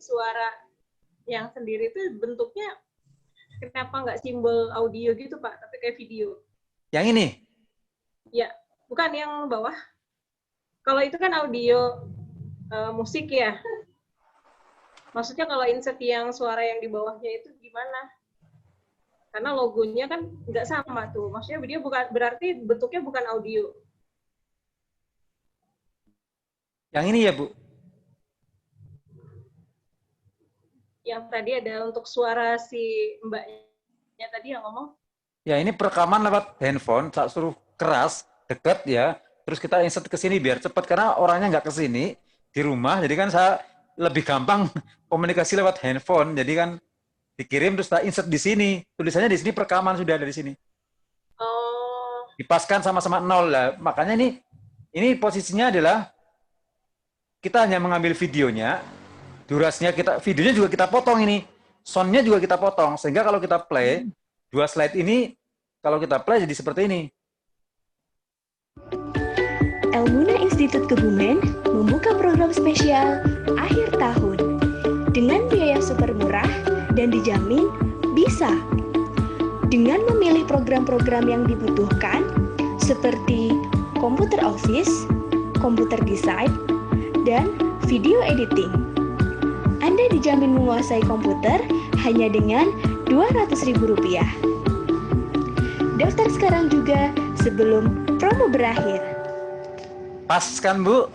suara yang sendiri itu bentuknya kenapa nggak simbol audio gitu Pak, tapi kayak video. Yang ini? Ya, bukan yang bawah. Kalau itu kan audio musik ya. Maksudnya kalau insert yang suara yang di bawahnya itu gimana? Karena logonya kan nggak sama tuh. Maksudnya dia bukan, berarti bentuknya bukan audio. Yang ini ya Bu? Yang tadi ada untuk suara si mbaknya tadi yang ngomong. Ya ini perekaman lewat handphone, saya suruh keras, dekat ya. Terus kita insert ke sini biar cepat, karena orangnya nggak ke sini, di rumah. Jadi kan saya lebih gampang komunikasi lewat handphone. Jadi kan dikirim terus kita insert di sini. Tulisannya di sini perekaman sudah ada di sini. Oh. Dipaskan sama-sama 0 lah. Makanya ini posisinya adalah kita hanya mengambil videonya, durasinya videonya juga kita potong ini. Soundnya juga kita potong. Sehingga kalau kita play, 2 slide ini, kalau kita play jadi seperti ini. Elmuna Institut Kebumen membuka program spesial akhir tahun dengan biaya super murah dan dijamin bisa. Dengan memilih program-program yang dibutuhkan seperti komputer OSIS, komputer design, dan video editing. Anda dijamin menguasai komputer hanya dengan Rp200.000. Daftar sekarang juga sebelum promo berakhir. Pas kan, Bu?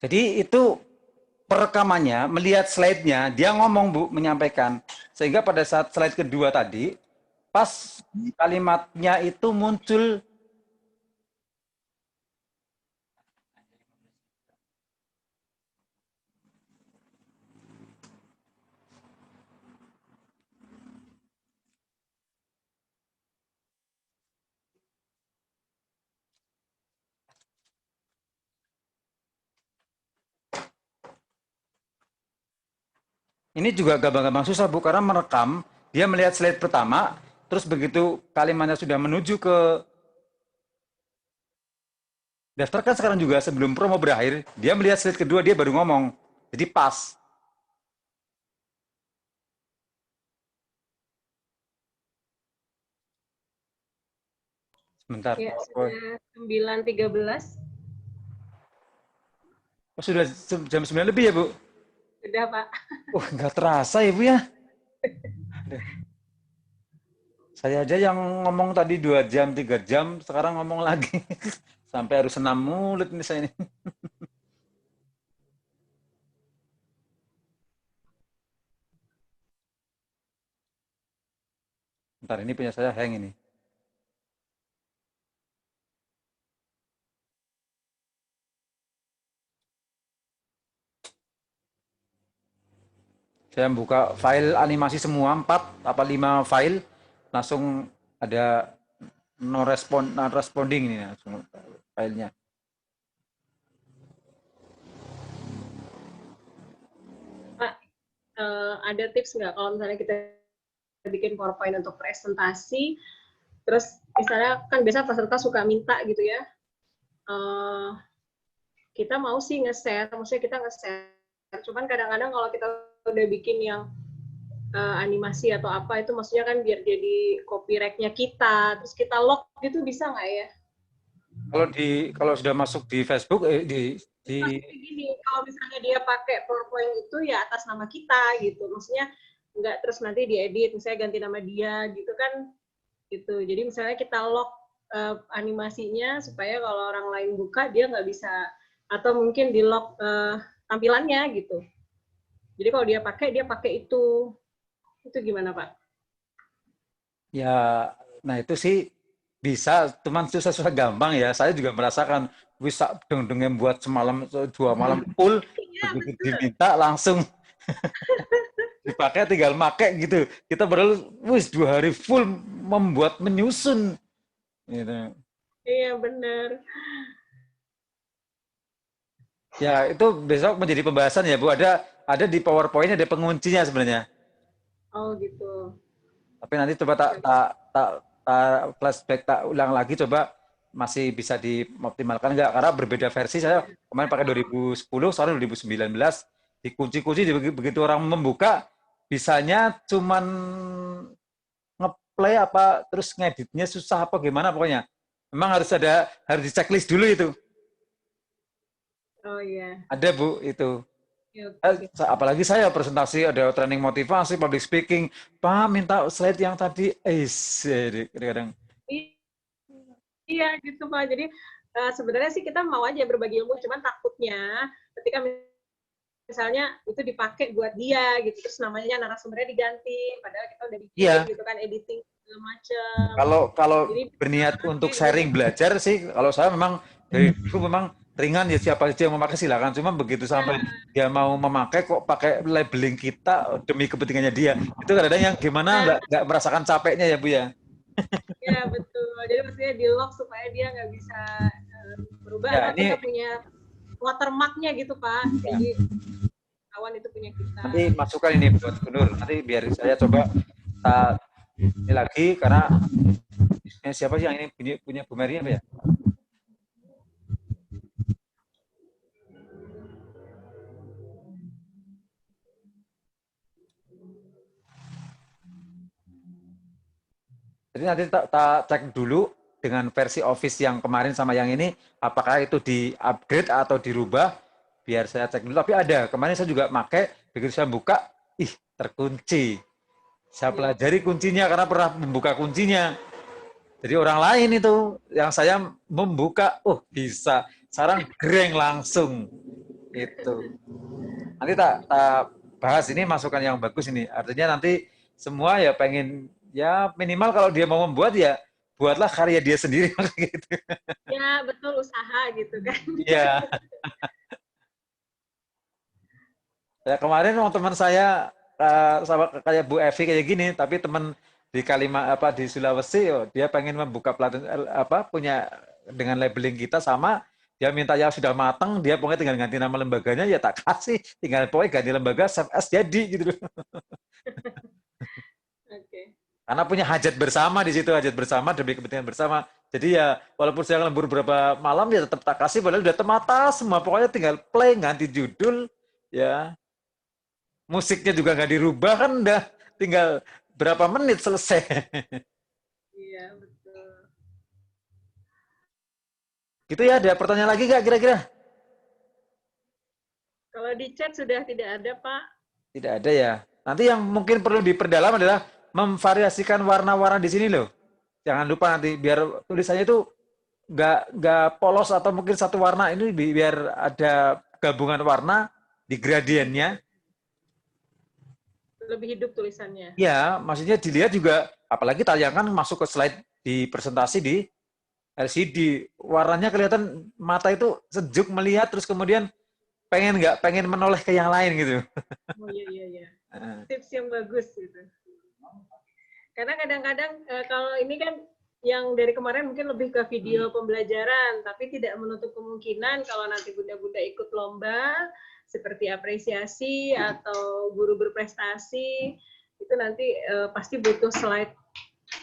Jadi itu perekamannya, melihat slide-nya, dia ngomong, Bu, menyampaikan. Sehingga pada saat slide kedua tadi, pas kalimatnya itu muncul. Ini juga gampang-gampang susah, Bu, karena merekam, dia melihat slide pertama, terus begitu kalimatnya sudah menuju ke daftar kan sekarang juga sebelum promo berakhir, dia melihat slide kedua, dia baru ngomong. Jadi pas. Sebentar. Ya, sudah 9.13. Oh, sudah jam 9 lebih ya, Bu? Sudah, Pak. Nggak terasa ya, Bu, ya? Saya aja yang ngomong tadi 2 jam, 3 jam, sekarang ngomong lagi. Sampai harus 6 mulut nih saya ini. Bentar, ini punya saya hang ini. Saya buka file animasi semua, 4 apa 5 file, langsung ada non responding ini langsung filenya. Pak, ada tips nggak kalau misalnya kita bikin PowerPoint untuk presentasi, terus misalnya kan biasa peserta suka minta gitu ya, kita mau sih nge-share, maksudnya kita nge-share, cuman kadang-kadang kalau kita udah bikin yang animasi atau apa itu maksudnya kan biar jadi copyright-nya kita, terus kita lock gitu bisa nggak ya? Kalau sudah masuk di Facebook Gini, kalau misalnya dia pakai PowerPoint itu ya atas nama kita gitu, maksudnya nggak terus nanti diedit, misalnya ganti nama dia gitu kan, gitu. Jadi misalnya kita lock animasinya supaya kalau orang lain buka dia nggak bisa, atau mungkin di lock tampilannya gitu. Jadi kalau dia pakai itu gimana, Pak? Ya, nah itu sih bisa, cuman susah-susah gampang ya. Saya juga merasakan bisa deng-dengnya buat semalam 2 malam full, begitu diminta langsung dipakai, tinggal pakai gitu. Kita baru 2 hari full membuat menyusun. Gitu. Iya benar. Ya itu besok menjadi pembahasan ya, Bu. Ada di PowerPoint ada penguncinya sebenarnya. Oh gitu. Tapi nanti coba tak flashback, tak ulang lagi, coba masih bisa dioptimalkan nggak? Karena berbeda versi, saya kemarin pakai 2010, sekarang 2019, dikunci-kunci, begitu orang membuka, bisanya cuman ngeplay apa, terus ngeditnya susah apa gimana pokoknya. Memang harus di checklist dulu itu. Oh iya. Ada, Bu, itu. Ya, Apalagi saya presentasi, ada training motivasi, public speaking, Pak minta slide yang tadi, kadang-kadang. Iya gitu Pak. Jadi sebenarnya sih kita mau aja berbagi ilmu, cuman takutnya ketika misalnya itu dipakai buat dia gitu, terus namanya narasumbernya diganti, padahal kita udah bikin gitu kan, editing segala macam. Kalau berniat untuk sharing belajar sih, kalau saya memang dari dulu memang ringan ya, siapa saja yang memakai silakan. Cuma begitu sampai dia mau memakai kok pakai labeling kita demi kepentingannya dia, itu kadang-kadang yang gimana nggak merasakan capeknya ya, Bu ya. Ya betul. Jadi maksudnya di lock supaya dia nggak bisa berubah. Ya, tapi kita punya watermarknya gitu Pak. Jadi kawan itu punya kita. Nanti masukkan ini buat Nur. Nanti biar saya coba ini lagi, karena siapa sih yang ini punya Bu Mary apa ya? Jadi nanti tak cek dulu dengan versi Office yang kemarin sama yang ini, apakah itu di-upgrade atau dirubah, biar saya cek dulu. Tapi ada, kemarin saya juga pakai, begitu saya buka, terkunci. Saya pelajari kuncinya karena pernah membuka kuncinya. Jadi orang lain itu, yang saya membuka, bisa. Sekarang greng langsung. Itu. Nanti tak bahas, ini masukan yang bagus ini. Artinya nanti semua ya pengen, ya minimal kalau dia mau membuat ya buatlah karya dia sendiri gitu. Ya betul, usaha gitu kan. Iya. Ya kemarin teman saya sama kayak Bu Evi kayak gini, tapi teman di di Sulawesi, dia pengen membuka pelatihan punya dengan labeling kita sama, dia minta yang sudah matang, dia pokoknya tinggal ganti nama lembaganya, ya tak kasih, tinggal pokoknya ganti lembaga, save as jadi gitu. Oke. Karena punya hajat bersama di situ, hajat bersama demi kepentingan bersama. Jadi ya walaupun saya lembur beberapa malam ya tetap tak kasih, padahal udah termata semua, pokoknya tinggal play, ganti judul, ya. Musiknya juga nggak dirubah, kan udah tinggal berapa menit selesai. Iya, betul. Gitu ya, ada pertanyaan lagi nggak kira-kira? Kalau di chat sudah tidak ada, Pak. Tidak ada ya. Nanti yang mungkin perlu diperdalam adalah memvariasikan warna-warna di sini loh. Jangan lupa nanti biar tulisannya itu nggak polos atau mungkin satu warna, ini biar ada gabungan warna di gradiennya. Lebih hidup tulisannya. Ya, maksudnya dilihat juga, apalagi tayangan masuk ke slide di presentasi di LCD, warnanya kelihatan, mata itu sejuk melihat, terus kemudian pengen menoleh ke yang lain gitu. Oh iya. Tips yang bagus gitu. Karena kadang-kadang kalau ini kan yang dari kemarin mungkin lebih ke video pembelajaran, tapi tidak menutup kemungkinan kalau nanti bunda-bunda ikut lomba seperti apresiasi atau guru berprestasi, itu nanti pasti butuh slide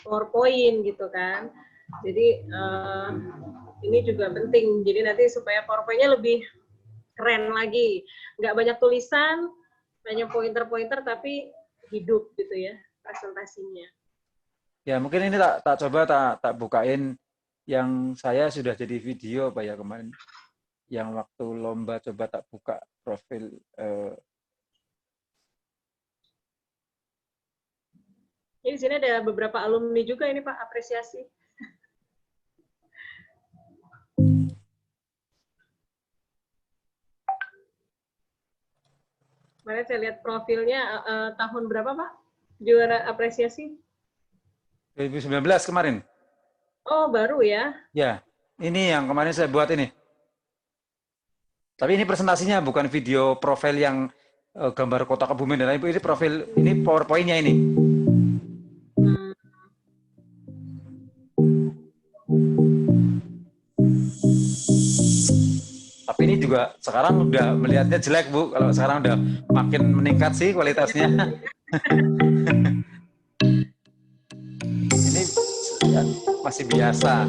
PowerPoint gitu kan. Jadi ini juga penting. Jadi nanti supaya PowerPoint-nya lebih keren lagi. Nggak banyak tulisan, banyak pointer-pointer, tapi hidup gitu ya presentasinya. Ya mungkin ini tak coba tak bukain yang saya sudah jadi video Pak ya kemarin. Yang waktu lomba coba tak buka profil. Ini di sini ada beberapa alumni juga ini Pak, apresiasi. Kemarin saya lihat profilnya tahun berapa Pak? Juara apresiasi? 2019 kemarin. Oh, baru ya? Ya, ini yang kemarin saya buat ini. Tapi ini presentasinya bukan video profil yang gambar kota Kebumen dan lain. Ini profil, ini PowerPoint-nya ini. Tapi ini juga sekarang udah melihatnya jelek Bu. Kalau sekarang udah makin meningkat sih kualitasnya. Ini ya, masih biasa.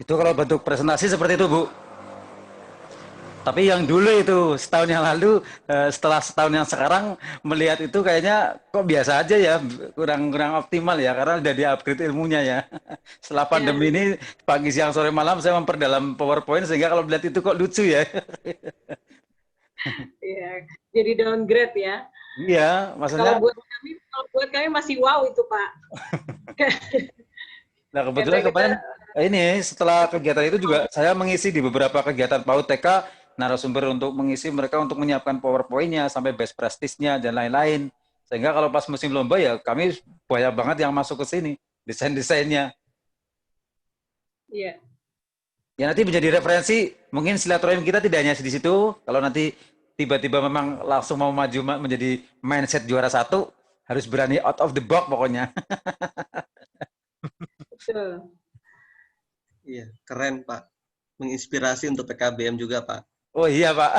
Itu kalau bentuk presentasi seperti itu, Bu. Tapi yang dulu itu setahun yang lalu, setelah setahun yang sekarang melihat itu kayaknya kok biasa aja ya, kurang optimal ya, karena udah di-upgrade ilmunya ya. Setelah pandemi ini pagi, siang, sore, malam saya memperdalam PowerPoint sehingga kalau melihat itu kok lucu ya. Iya, jadi downgrade ya. Iya, maksudnya. Kalau buat kami masih wow itu, Pak. Nah, kebetulan kemarin ini setelah kegiatan itu juga saya mengisi di beberapa kegiatan PAUD TK narasumber untuk mengisi mereka untuk menyiapkan PowerPoint-nya sampai best practice-nya dan lain-lain. Sehingga kalau pas musim lomba ya kami banyak banget yang masuk ke sini, desain-desainnya. Iya. Ya nanti menjadi referensi, mungkin silaturahim kita tidak hanya di situ, kalau nanti tiba-tiba memang langsung mau maju menjadi mindset juara 1, harus berani out of the box pokoknya. Betul. Iya, keren Pak. Menginspirasi untuk PKBM juga Pak. Oh iya Pak.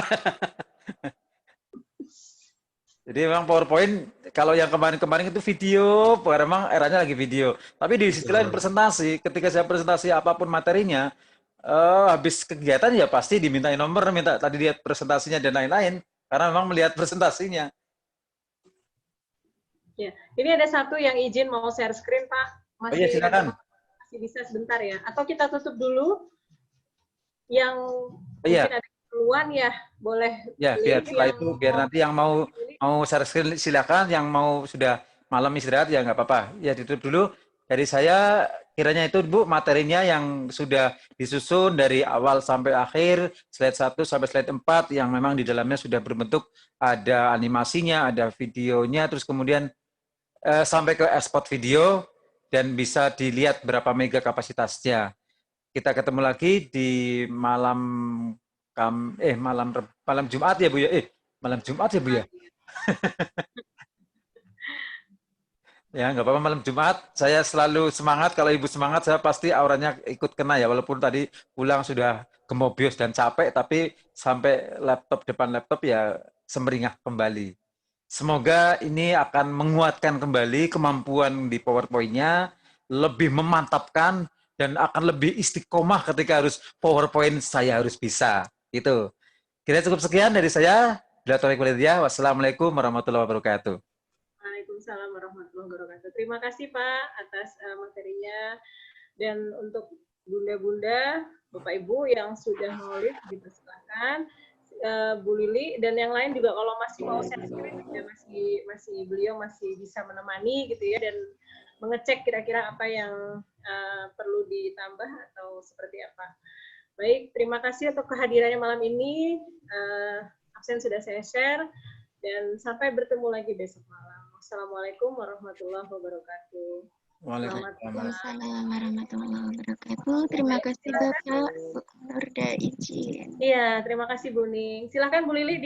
Jadi memang PowerPoint, kalau yang kemarin-kemarin itu video, memang eranya lagi video. Tapi di sisi lain presentasi, ketika saya presentasi apapun materinya, habis kegiatan ya pasti dimintain nomor, minta tadi lihat presentasinya dan lain-lain, karena memang melihat presentasinya. Ya, ini ada satu yang izin mau share screen Pak. Oh iya silakan. Masih bisa sebentar ya? Atau kita tutup dulu? Yang iya. Mungkin ada keperluan ya, boleh. Ya, biar setelah itu, biar nanti yang mau share screen silakan, yang mau sudah malam istirahat ya nggak apa-apa. Ya ditutup dulu. Dari saya kiranya itu Bu materinya yang sudah disusun dari awal sampai akhir, slide 1 sampai slide 4 yang memang di dalamnya sudah berbentuk ada animasinya, ada videonya, terus kemudian sampai ke export video dan bisa dilihat berapa mega kapasitasnya. Kita ketemu lagi di malam Jumat ya Bu ya. Malam Jumat ya Bu ya. Ya, nggak apa-apa malam Jumat. Saya selalu semangat. Kalau Ibu semangat, saya pasti auranya ikut kena ya. Walaupun tadi pulang sudah gemobius dan capek, tapi sampai depan laptop ya semeringah kembali. Semoga ini akan menguatkan kembali kemampuan di PowerPoint-nya, lebih memantapkan, dan akan lebih istiqomah ketika harus PowerPoint saya harus bisa. Gitu. Kira cukup sekian dari saya. Wassalamualaikum warahmatullahi wabarakatuh. Waalaikumsalam warahmatullahi wabarakatuh. Terima kasih Pak atas materinya. Dan untuk bunda-bunda, Bapak Ibu yang sudah nulis, dipersilakan. Bu Lili dan yang lain juga kalau masih mau share screen, beliau masih bisa menemani gitu ya, dan mengecek kira-kira apa yang perlu ditambah atau seperti apa. Baik, terima kasih untuk kehadirannya malam ini. Absen sudah saya share, dan sampai bertemu lagi besok malam. Wassalamualaikum warahmatullahi wabarakatuh. Waalaikumsalam warahmatullahi wabarakatuh. Terima kasih Bapak, Bu Nurda izin. Iya, terima kasih Bu Ning. Silakan Bu Lili